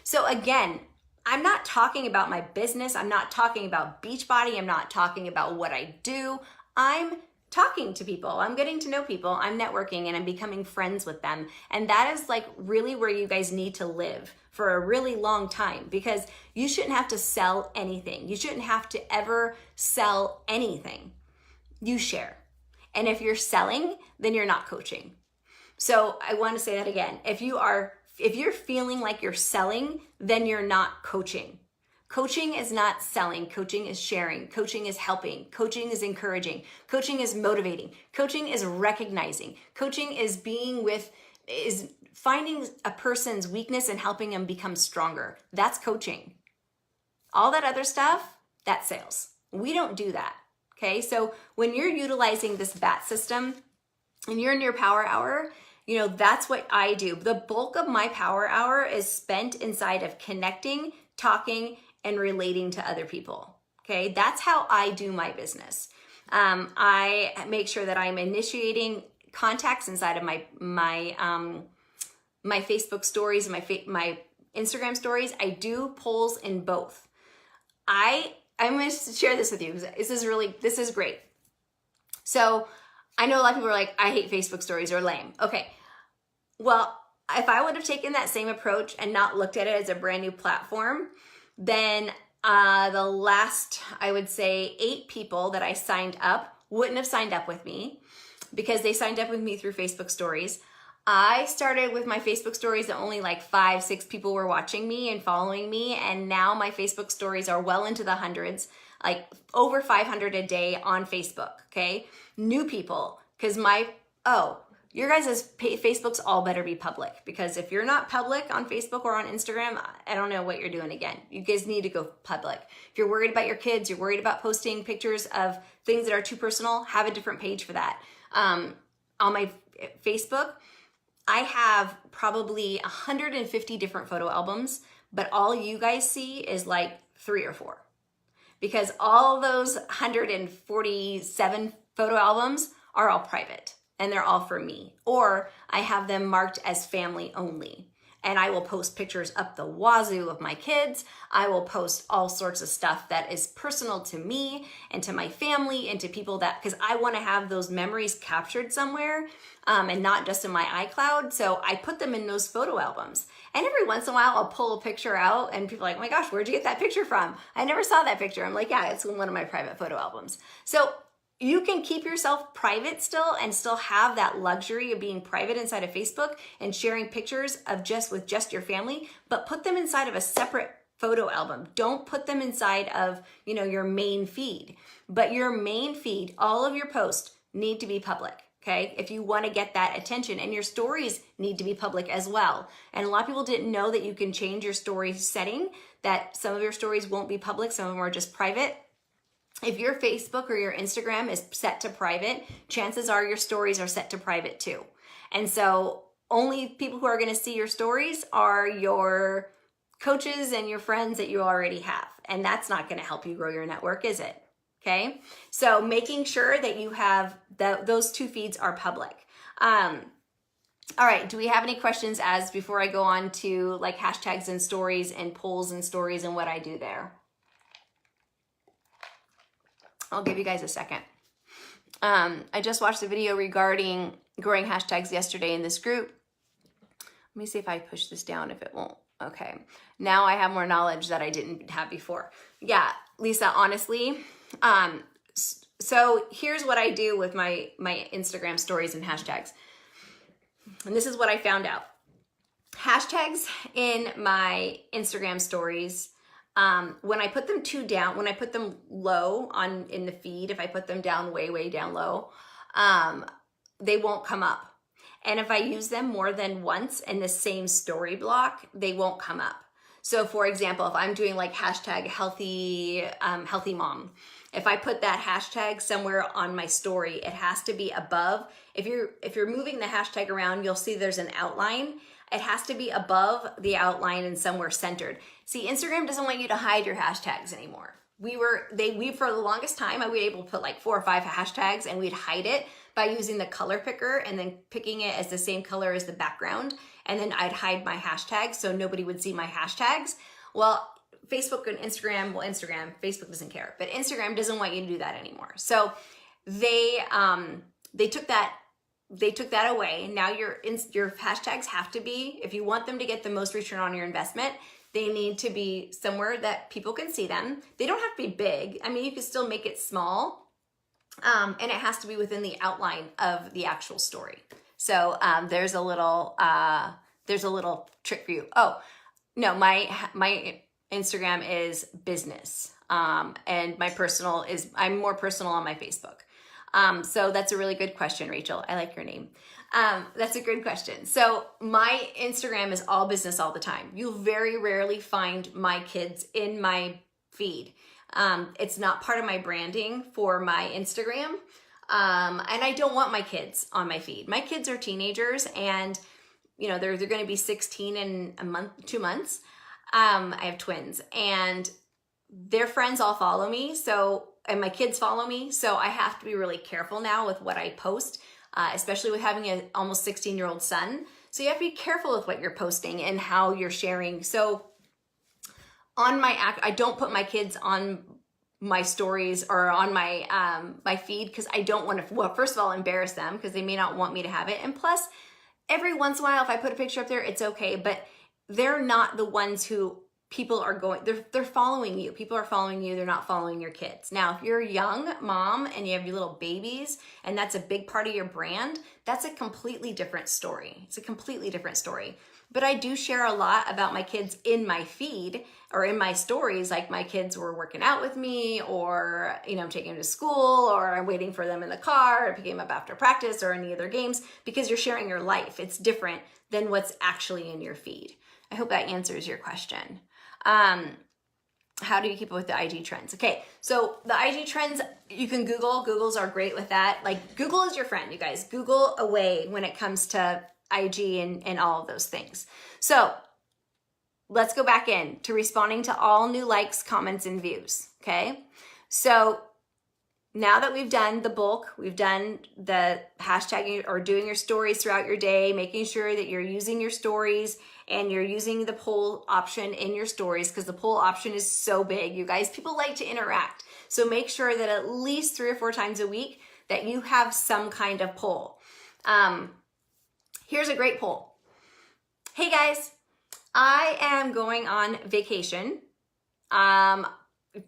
So again, I'm not talking about my business. I'm not talking about Beachbody. I'm not talking about what I do. I'm talking to people. I'm getting to know people. I'm networking and I'm becoming friends with them. And that is like really where you guys need to live for a really long time, because you shouldn't have to sell anything. You shouldn't have to ever sell anything. You share. And if you're selling, then you're not coaching. So I want to say that again. If you're feeling like you're selling, then you're not coaching. Coaching is not selling. Coaching is sharing. Coaching is helping. Coaching is encouraging. Coaching is motivating. Coaching is recognizing. Coaching is is finding a person's weakness and helping them become stronger. That's coaching. All that other stuff, that's sales. We don't do that. Okay, so when you're utilizing this BAT system and you're in your power hour, that's what I do. The bulk of my power hour is spent inside of connecting, talking, and relating to other people. Okay, that's how I do my business. I make sure that I'm initiating contacts inside of my Facebook stories and my Instagram stories. I do polls in both. I'm going to share this with you because this is great. So I know a lot of people are like, I hate Facebook stories, or lame. Okay. Well, if I would have taken that same approach and not looked at it as a brand new platform, then the last, I would say 8 people that I signed up wouldn't have signed up with me because they signed up with me through Facebook stories. I started with my Facebook stories that only like 5-6 people were watching me and following me. And now my Facebook stories are well into the hundreds, like over 500 a day on Facebook. Okay. New people. Cause your guys' Facebooks all better be public, because if you're not public on Facebook or on Instagram, I don't know what you're doing again. You guys need to go public. If you're worried about your kids, you're worried about posting pictures of things that are too personal, have a different page for that. On my Facebook, I have probably 150 different photo albums, but all you guys see is like 3 or 4, because all those 147 photo albums are all private and they're all for me, or I have them marked as family only. And I will post pictures up the wazoo of my kids. I will post all sorts of stuff that is personal to me and to my family and to people because I want to have those memories captured somewhere and not just in my iCloud. So I put them in those photo albums. And every once in a while, I'll pull a picture out and people are like, oh my gosh, where'd you get that picture from? I never saw that picture. I'm like, yeah, it's in one of my private photo albums. So you can keep yourself private still and still have that luxury of being private inside of Facebook and sharing pictures of with just your family, but put them inside of a separate photo album. Don't put them inside of, your main feed. But your main feed, all of your posts need to be public. okay? If you want to get that attention, and your stories need to be public as well. And a lot of people didn't know that you can change your story setting, that some of your stories won't be public, some of them are just private. If your Facebook or your Instagram is set to private, chances are your stories are set to private too. And so only people who are going to see your stories are your coaches and your friends that you already have. And that's not going to help you grow your network, is it? Okay. So making sure that you have those two feeds are public. All right. Do we have any questions as before I go on to like hashtags and stories and polls and stories and what I do there? I'll give you guys a second. I just watched a video regarding growing hashtags yesterday in this group. Let me see if I push this down, if it won't. Okay. Now I have more knowledge that I didn't have before. Yeah, Lisa, honestly. So here's what I do with my Instagram stories and hashtags. And this is what I found out. Hashtags in my Instagram stories, when I put them when I put them low in the feed, if I put them down way down low, they won't come up. And if I use them more than once in the same story block, they won't come up. So for example, if I'm doing like hashtag healthy mom, if I put that hashtag somewhere on my story, it has to be above. If you're moving the hashtag around, you'll see there's an outline. It has to be above the outline and somewhere centered. See, Instagram doesn't want you to hide your hashtags anymore. We for the longest time, I was able to put like 4 or 5 hashtags and we'd hide it by using the color picker and then picking it as the same color as the background. And then I'd hide my hashtags so nobody would see my hashtags. Well, Facebook and Instagram, Facebook doesn't care, but Instagram doesn't want you to do that anymore. So they took that away. Now your hashtags have to be, if you want them to get the most return on your investment, they need to be somewhere that people can see them. They don't have to be big. I mean, you can still make it small, and it has to be within the outline of the actual story. So there's a little trick for you. Oh no, my Instagram is business, and my personal I'm more personal on my Facebook. So that's a really good question, Rachel. I like your name. That's a good question. So my Instagram is all business all the time. You'll very rarely find my kids in my feed. It's not part of my branding for my Instagram. And I don't want my kids on my feed. My kids are teenagers and, you know, they're going to be 16 in 2 months. I have twins and their friends all follow me. And my kids follow me. So I have to be really careful now with what I post, especially with having an almost 16-year-old son. So you have to be careful with what you're posting and how you're sharing. So on I don't put my kids on my stories or on my feed because I don't want to, well, first of all, embarrass them because they may not want me to have it. And plus, every once in a while, if I put a picture up there, it's okay. But they're not the ones who people are going, they're following you. People are following you. They're not following your kids. Now, if you're a young mom and you have your little babies and that's a big part of your brand, that's a completely different story. It's a completely different story. But I do share a lot about my kids in my feed or in my stories, like my kids were working out with me or, you know, I'm taking them to school or I'm waiting for them in the car or picking them up after practice or any other games because you're sharing your life. It's different than what's actually in your feed. I hope that answers your question. How do you keep up with the IG trends? Okay, so the IG trends, you can Google. Googles are great with that. Like Google is your friend, you guys. Google away when it comes to IG and all of those things. So let's go back in to responding to all new likes, comments, and views, okay? So now that we've done the bulk, we've done the hashtagging or doing your stories throughout your day, making sure that you're using your stories and you're using the poll option in your stories because the poll option is so big, you guys. People like to interact. So make sure that at least 3 or 4 times a week that you have some kind of poll. Here's a great poll. Hey guys, I am going on vacation.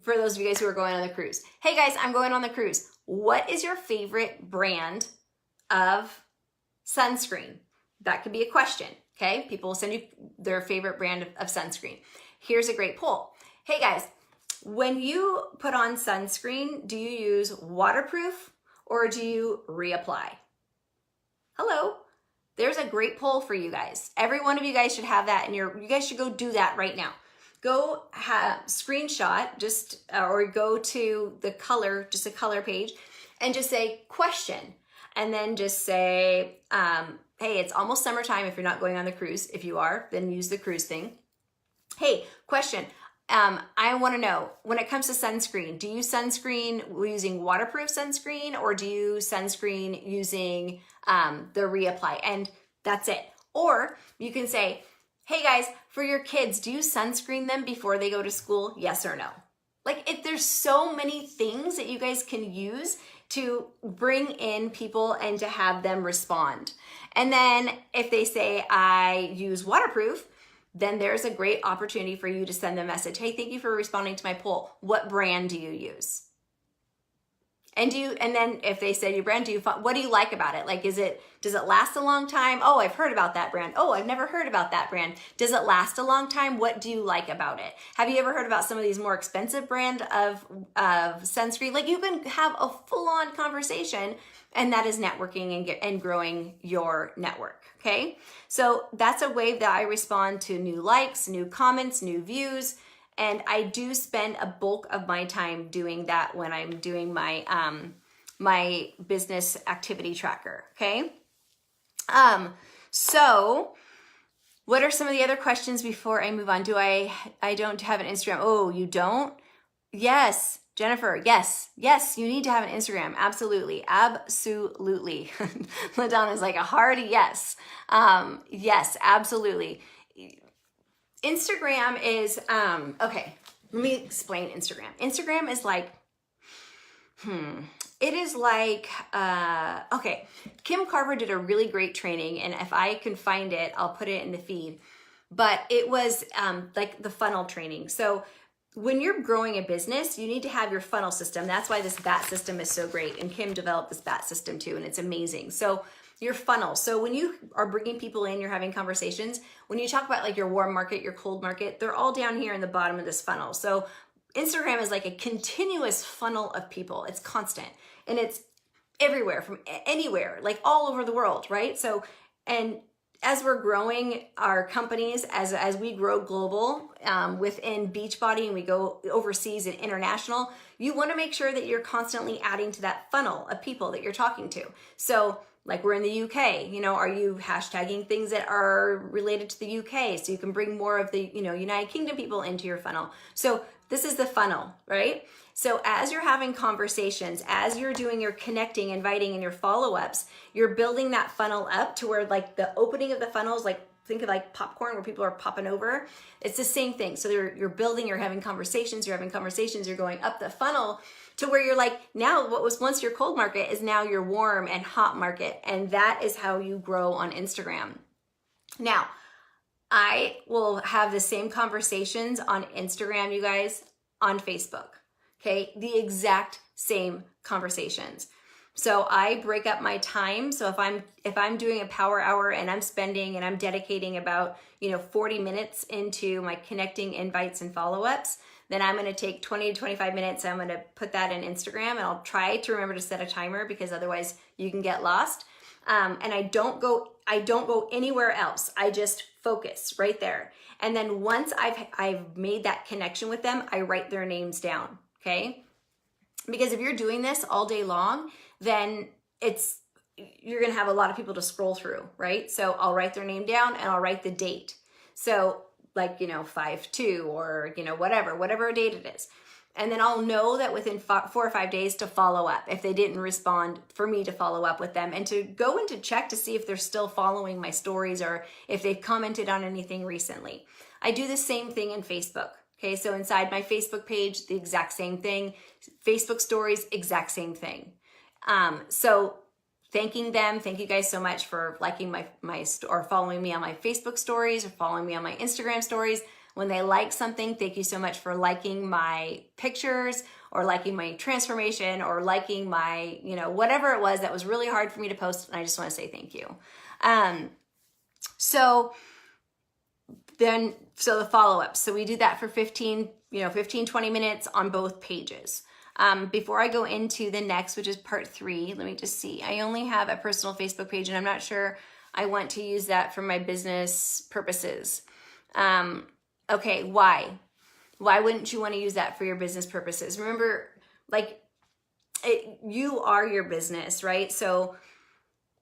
For those of you guys who are going on the cruise. Hey guys, I'm going on the cruise. What is your favorite brand of sunscreen? That could be a question, okay? People will send you their favorite brand of sunscreen. Here's a great poll. Hey guys, when you put on sunscreen, do you use waterproof or do you reapply? Hello. There's a great poll for you guys. Every one of you guys should have that, and you guys should go do that right now. Go screenshot or go to the color, just a color page, and just say question, and then just say, hey, it's almost summertime if you're not going on the cruise. If you are, then use the cruise thing. Hey, question. I want to know, when it comes to sunscreen, do you sunscreen using waterproof sunscreen, or do you sunscreen using the reapply? And that's it. Or you can say, hey guys, for your kids, do you sunscreen them before they go to school? Yes or no? Like, there's so many things that you guys can use to bring in people and to have them respond. And then if they say, I use waterproof, then there's a great opportunity for you to send them a message. Hey, thank you for responding to my poll. What brand do you use? And then if they say your brand, what do you like about it? Like, does it last a long time? Oh, I've heard about that brand. Oh, I've never heard about that brand. Does it last a long time? What do you like about it? Have you ever heard about some of these more expensive brand of sunscreen? Like, you can have a full-on conversation, and that is networking and growing your network. Okay. So that's a way that I respond to new likes, new comments, new views. And I do spend a bulk of my time doing that when I'm doing my my business activity tracker. Okay. So what are some of the other questions before I move on? I don't have an Instagram. Oh, you don't? Yes. Jennifer, yes, you need to have an Instagram. Absolutely. LaDonna's like a hard yes. Yes, absolutely. Instagram is, okay, let me explain Instagram. Instagram is like, it is like, okay, Kim Carver did a really great training, and if I can find it, I'll put it in the feed. But it was like the funnel training. So when you're growing a business, you need to have your funnel system. That's why this BAT system is so great. And Kim developed this BAT system too, and it's amazing. So your funnel. So when you are bringing people in, you're having conversations. When you talk about like your warm market, your cold market, they're all down here in the bottom of this funnel. So Instagram is like a continuous funnel of people. It's constant, and it's everywhere, from anywhere, like all over the world, right? So, and as we're growing our companies, as we grow global within Beachbody, and we go overseas and international, you want to make sure that you're constantly adding to that funnel of people that you're talking to. So like, we're in the UK, are you hashtagging things that are related to the UK, so you can bring more of the, United Kingdom people into your funnel? So this is the funnel, right? So as you're having conversations, as you're doing your connecting, inviting, and your follow-ups, you're building that funnel up to where, like, the opening of the funnel is like, think of like popcorn where people are popping over. It's the same thing. So you're building, you're having conversations, you're going up the funnel to where you're like, now what was once your cold market is now your warm and hot market. And that is how you grow on Instagram. Now, I will have the same conversations on Instagram, you guys, on Facebook. Okay, the exact same conversations. So I break up my time. So if I'm doing a power hour and I'm dedicating about 40 minutes into my connecting, invites, and follow-ups, then I'm going to take 20 to 25 minutes. I'm going to put that in Instagram, and I'll try to remember to set a timer, because otherwise you can get lost. And I don't go anywhere else. I just focus right there. And then once I've made that connection with them, I write their names down. Okay. Because if you're doing this all day long, then you're going to have a lot of people to scroll through, right? So I'll write their name down, and I'll write the date. So like, 5/2 or, whatever date it is. And then I'll know that within 4 or 5 days to follow up if they didn't respond, for me to follow up with them and to go and to check to see if they're still following my stories or if they've commented on anything recently. I do the same thing in Facebook. Okay, so inside my Facebook page, the exact same thing. Facebook stories, exact same thing. So thanking them, thank you guys so much for liking my or following me on my Facebook stories or following me on my Instagram stories. When they like something, thank you so much for liking my pictures or liking my transformation or liking my, whatever it was that was really hard for me to post. And I just want to say thank you. So the follow-up. So we do that for 15, 20 minutes on both pages. Before I go into the next, which is part 3, let me just see. I only have a personal Facebook page, and I'm not sure I want to use that for my business purposes. Okay, why? Why wouldn't you want to use that for your business purposes? Remember, like, you are your business, right? So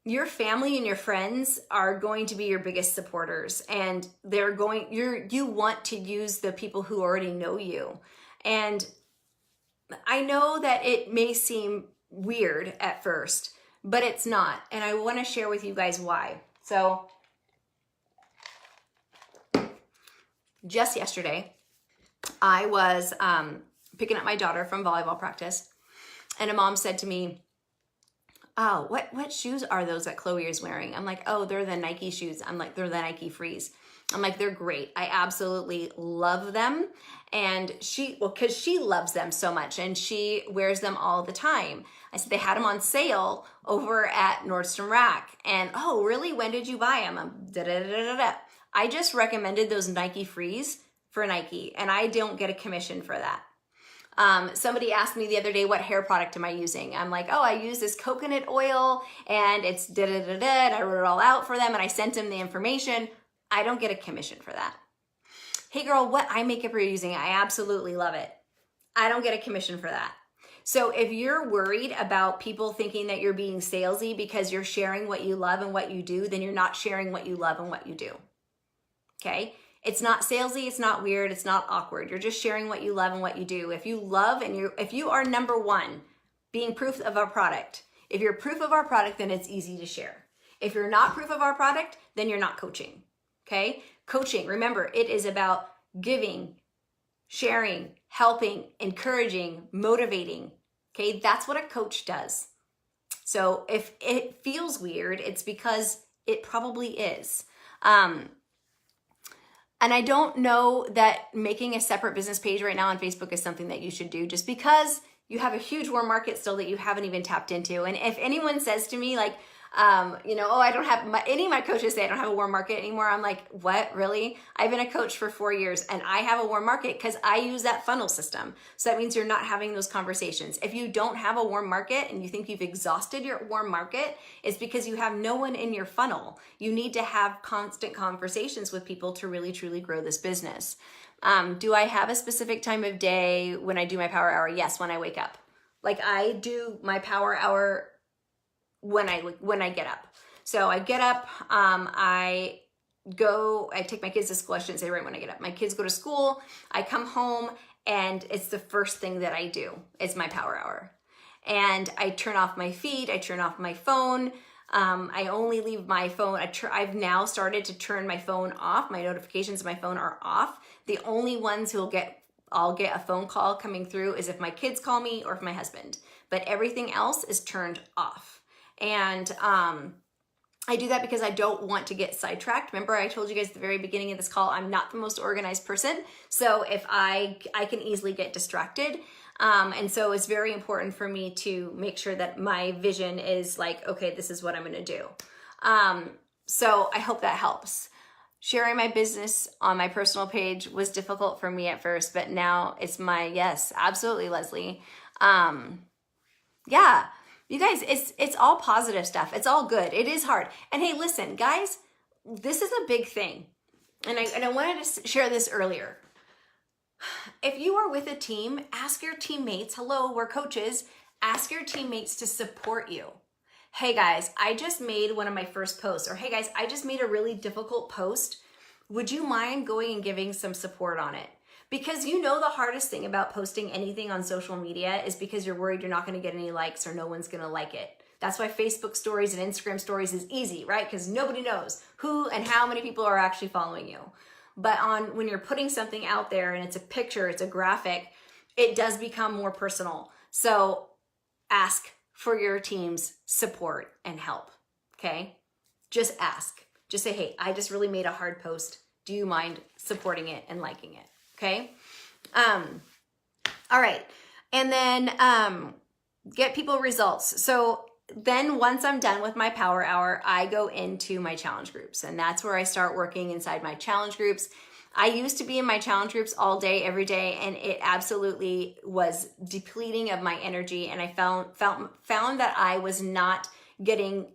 your family and your friends are going to be your biggest supporters, and you want to use the people who already know you. And I know that it may seem weird at first, but it's not. And I want to share with you guys why. So just yesterday, I was picking up my daughter from volleyball practice, and a mom said to me, "Oh, what shoes are those that Chloe is wearing?" I'm like, "Oh, they're the Nike shoes." I'm like, "They're the Nike Frees." I'm like, "They're great. I absolutely love them." And because she loves them so much and she wears them all the time. I said, "They had them on sale over at Nordstrom Rack." And, "Oh, really? When did you buy them?" I just recommended those Nike Frees for Nike, and I don't get a commission for that. Somebody asked me the other day, "What hair product am I using?" I'm like, "Oh, I use this coconut oil and it's and I wrote it all out for them and I sent them the information. I don't get a commission for that. "Hey girl, what eye makeup are you using?" "I absolutely love it." I don't get a commission for that. So if you're worried about people thinking that you're being salesy because you're sharing what you love and what you do, then you're not sharing what you love and what you do. Okay? It's not salesy, it's not weird, it's not awkward. You're just sharing what you love and what you do. If you love and if you are number one, being proof of our product. If you're proof of our product, then it's easy to share. If you're not proof of our product, then you're not coaching. Okay? Coaching, remember, it is about giving, sharing, helping, encouraging, motivating. Okay? That's what a coach does. So if it feels weird, it's because it probably is. And I don't know that making a separate business page right now on Facebook is something that you should do, just because you have a huge warm market still that you haven't even tapped into. And if anyone says to me like, "Oh, I don't have," any of my coaches say I don't have a warm market anymore. I'm like, "What, really?" I've been a coach for 4 years and I have a warm market because I use that funnel system. So that means you're not having those conversations. If you don't have a warm market and you think you've exhausted your warm market, it's because you have no one in your funnel. You need to have constant conversations with people to really, truly grow this business. Do I have a specific time of day when I do my power hour? Yes, when I wake up. Like, I do my power hour when I get up. So I get up, I take my kids to school. I shouldn't say right when I get up. My kids go to school, I come home, and it's the first thing that I do. It's my power hour. And I turn off my feed, I turn off my phone. I only leave my phone. I've now started to turn my phone off. My notifications on my phone are off. The only ones I'll get a phone call coming through is if my kids call me or if my husband. But everything else is turned off. And I do that because I don't want to get sidetracked. Remember, I told you guys at the very beginning of this call, I'm not the most organized person. So if I can easily get distracted. And so it's very important for me to make sure that my vision is like, okay, this is what I'm going to do. So I hope that helps. Sharing my business on my personal page was difficult for me at first, but now it's yes, absolutely, Leslie. Yeah. You guys, it's all positive stuff. It's all good. It is hard. And hey, listen, guys, this is a big thing. And I wanted to share this earlier. If you are with a team, ask your teammates, hello, we're coaches, ask your teammates to support you. Hey guys, I just made one of my first posts, or hey guys, I just made a really difficult post. Would you mind going and giving some support on it? Because the hardest thing about posting anything on social media is because you're worried you're not going to get any likes or no one's going to like it. That's why Facebook stories and Instagram stories is easy, right? Because nobody knows who and how many people are actually following you. But when you're putting something out there and it's a picture, it's a graphic, it does become more personal. So ask for your team's support and help, okay? Just ask. Just say, hey, I just really made a hard post. Do you mind supporting it and liking it? Okay. All right. And then, get people results. So then once I'm done with my power hour, I go into my challenge groups, and that's where I start working inside my challenge groups. I used to be in my challenge groups all day, every day, and it absolutely was depleting of my energy. And I found that I was not getting,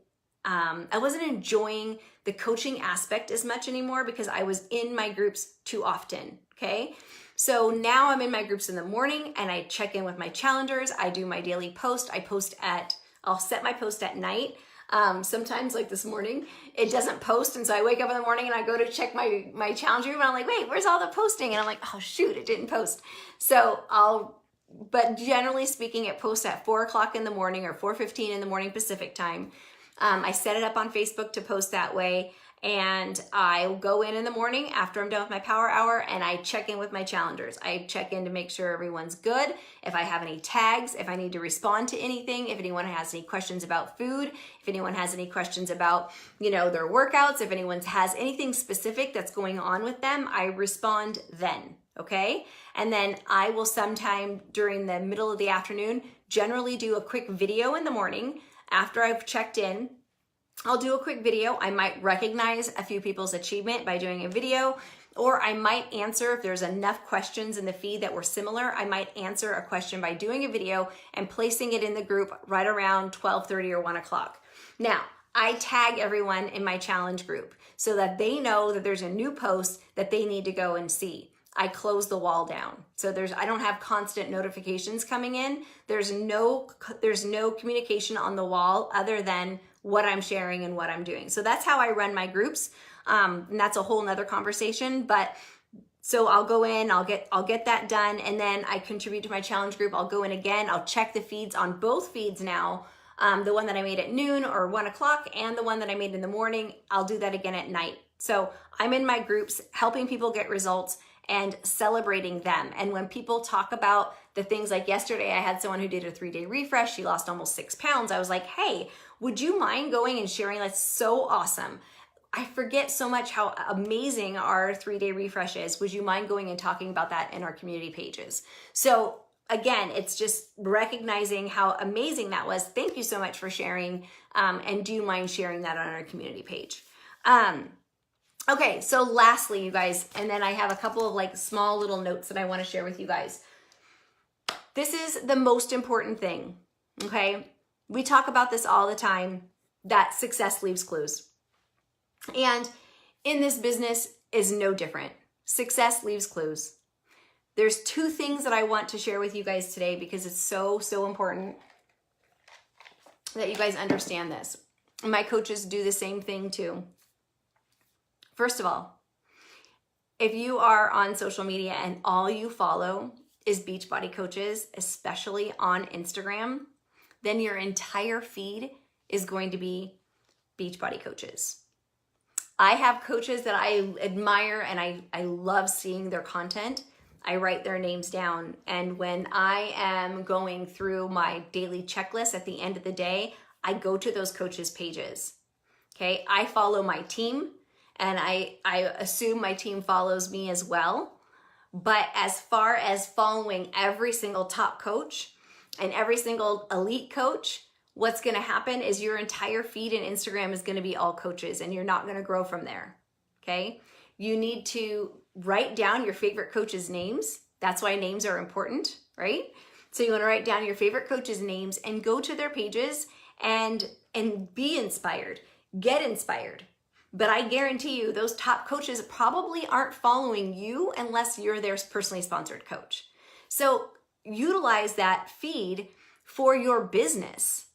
I wasn't enjoying the coaching aspect as much anymore because I was in my groups too often, okay? So now I'm in my groups in the morning and I check in with my challengers. I do my daily post. I'll set my post at night. Sometimes like this morning, it doesn't post. And so I wake up in the morning and I go to check my challenge room and I'm like, wait, where's all the posting? And I'm like, oh shoot, it didn't post. But generally speaking, it posts at 4 o'clock in the morning or 4:15 in the morning Pacific time. I set it up on Facebook to post that way. And I go in the morning after I'm done with my power hour and I check in with my challengers. I check in to make sure everyone's good. If I have any tags, if I need to respond to anything, if anyone has any questions about food, if anyone has any questions about, their workouts, if anyone has anything specific that's going on with them, I respond then, okay? And then I will sometime during the middle of the afternoon generally do a quick video in the morning after I've checked in. I'll do a quick video. I might recognize a few people's achievement by doing a video, or I might answer if there's enough questions in the feed that were similar. I might answer a question by doing a video and placing it in the group right around 12:30 or 1 o'clock. Now, I tag everyone in my challenge group so that they know that there's a new post that they need to go and see. I close the wall down. So I don't have constant notifications coming in. There's no communication on the wall other than what I'm sharing and what I'm doing. So that's how I run my groups. And that's a whole nother conversation. But so I'll go in, I'll get that done. And then I contribute to my challenge group. I'll go in again. I'll check the feeds on both feeds now. The one that I made at noon or 1 o'clock and the one that I made in the morning. I'll do that again at night. So I'm in my groups helping people get results and celebrating them. And when people talk about the things like yesterday, I had someone who did a 3-day refresh. She lost almost 6 pounds. I was like, hey, would you mind going and sharing? That's so awesome. I forget so much how amazing our 3-day refresh is. Would you mind going and talking about that in our community pages? So again, it's just recognizing how amazing that was. Thank you so much for sharing. And do you mind sharing that on our community page? Okay, so lastly, you guys, and then I have a couple of small little notes that I want to share with you guys. This is the most important thing, okay? We talk about this all the time, that success leaves clues. And in this business is no different. Success leaves clues. There's 2 things that I want to share with you guys today because it's so, so important that you guys understand this. My coaches do the same thing too. First of all, if you are on social media and all you follow is Beachbody coaches, especially on Instagram, then your entire feed is going to be Beachbody coaches. I have coaches that I admire and I love seeing their content. I write their names down. And when I am going through my daily checklist at the end of the day, I go to those coaches' pages. Okay, I follow my team. And I assume my team follows me as well. But as far as following every single top coach and every single elite coach, what's going to happen is your entire feed and Instagram is going to be all coaches and you're not going to grow from there. Okay? You need to write down your favorite coaches' names. That's why names are important, right? So you want to write down your favorite coaches' names and go to their pages and be inspired. Get inspired. But I guarantee you those top coaches probably aren't following you unless you're their personally sponsored coach. So utilize that feed for your business,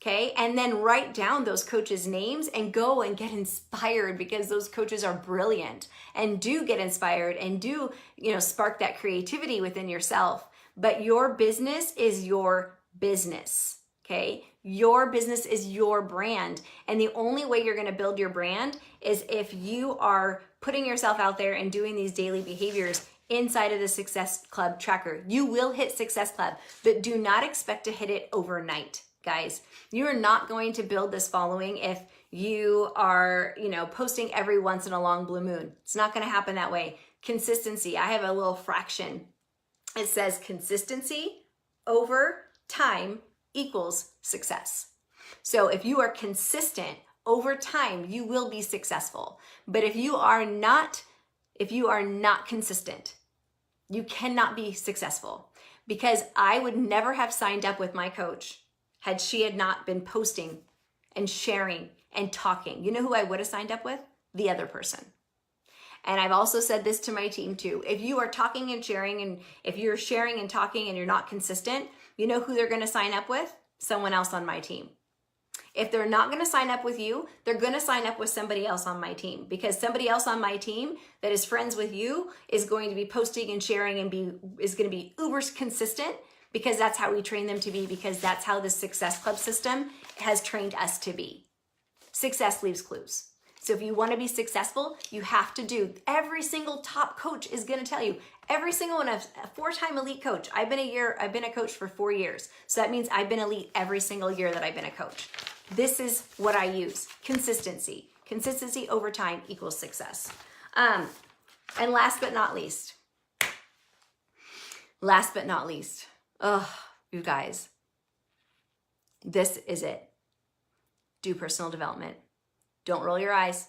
okay? And then write down those coaches' names and go and get inspired because those coaches are brilliant and do get inspired and do, spark that creativity within yourself. But your business is your business, okay? Your business is your brand. And the only way you're going to build your brand is if you are putting yourself out there and doing these daily behaviors inside of the Success Club tracker. You will hit Success Club, but do not expect to hit it overnight, guys. You are not going to build this following if you are, posting every once in a long blue moon. It's not going to happen that way. Consistency. I have a little fraction. It says consistency over time equals success. So if you are consistent over time, you will be successful. But if you are not if you are not consistent, you cannot be successful. Because I would never have signed up with my coach had she had not been posting and sharing and talking. You know who I would have signed up with? The other person. And I've also said this to my team too. If you are talking and sharing, and if you're sharing and talking and you're not consistent, you know who they're going to sign up with? Someone else on my team. If they're not going to sign up with you, they're going to sign up with somebody else on my team, because somebody else on my team that is friends with you is going to be posting and sharing and is going to be uber consistent, because that's how we train them to be, because that's how the Success Club system has trained us to be. Success leaves clues. So if you want to be successful, you have to do, every single top coach is going to tell you, every single one, of a 4-time elite coach. I've been a coach for 4 years. So that means I've been elite every single year that I've been a coach. This is what I use. Consistency. Consistency over time equals success. And last but not least, you guys, this is it. Do personal development. Don't roll your eyes.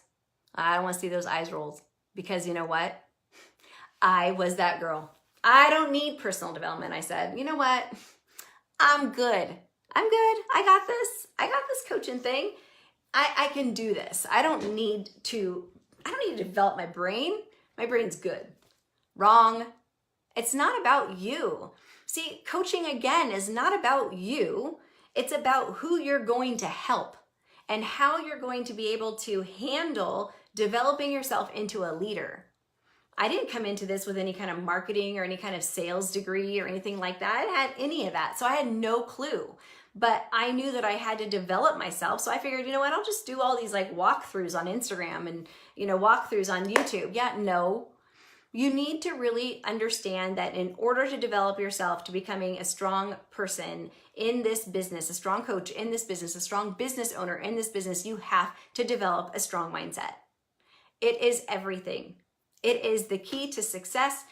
I don't want to see those eyes rolled, because you know what? I was that girl. I don't need personal development. I said, you know what? I'm good. I got this coaching thing. I can do this. I don't need to develop my brain. My brain's good. Wrong. It's not about you. See, coaching again is not about you. It's about who you're going to help and how you're going to be able to handle developing yourself into a leader. I didn't come into this with any kind of marketing or any kind of sales degree or anything like that. I didn't have any of that. So I had no clue. But I knew that I had to develop myself. So I figured, you know what, I'll just do all these like walkthroughs on Instagram and, walkthroughs on YouTube. Yeah, no. You need to really understand that in order to develop yourself to becoming a strong person in this business, a strong coach in this business, a strong business owner in this business, you have to develop a strong mindset. It is everything. It is the key to success.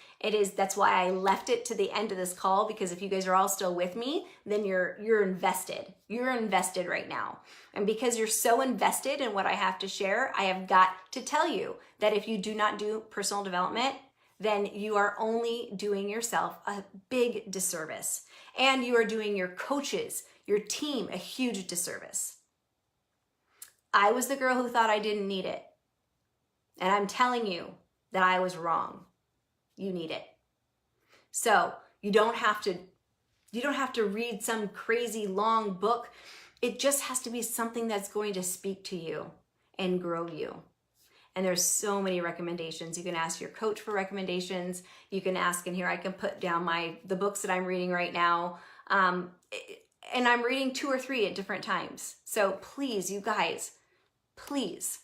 That's why I left it to the end of this call, because if you guys are all still with me, then you're invested. You're invested right now. And because you're so invested in what I have to share, I have got to tell you that if you do not do personal development, then you are only doing yourself a big disservice. And you are doing your coaches, your team, a huge disservice. I was the girl who thought I didn't need it. And I'm telling you that I was wrong. You need it. So you don't have to read some crazy long book. It just has to be something that's going to speak to you and grow you. And there's so many recommendations. You can ask your coach for recommendations. You can ask, and here I can put down the books that I'm reading right now. And I'm reading 2 or 3 at different times. So please, you guys, please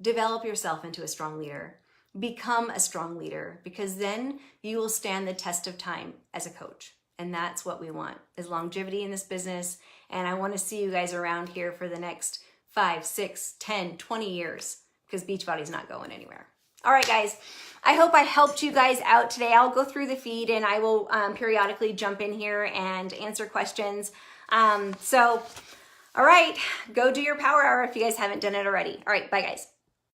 develop yourself into a strong leader. Become a strong leader, because then you will stand the test of time as a coach. And that's what we want, is longevity in this business. And I want to see you guys around here for the next 5, 6, 10, 20 years, because Beachbody's not going anywhere. All right, guys, I hope I helped you guys out today. I'll go through the feed and I will periodically jump in here and answer questions. All right, go do your power hour if you guys haven't done it already. All right, bye guys.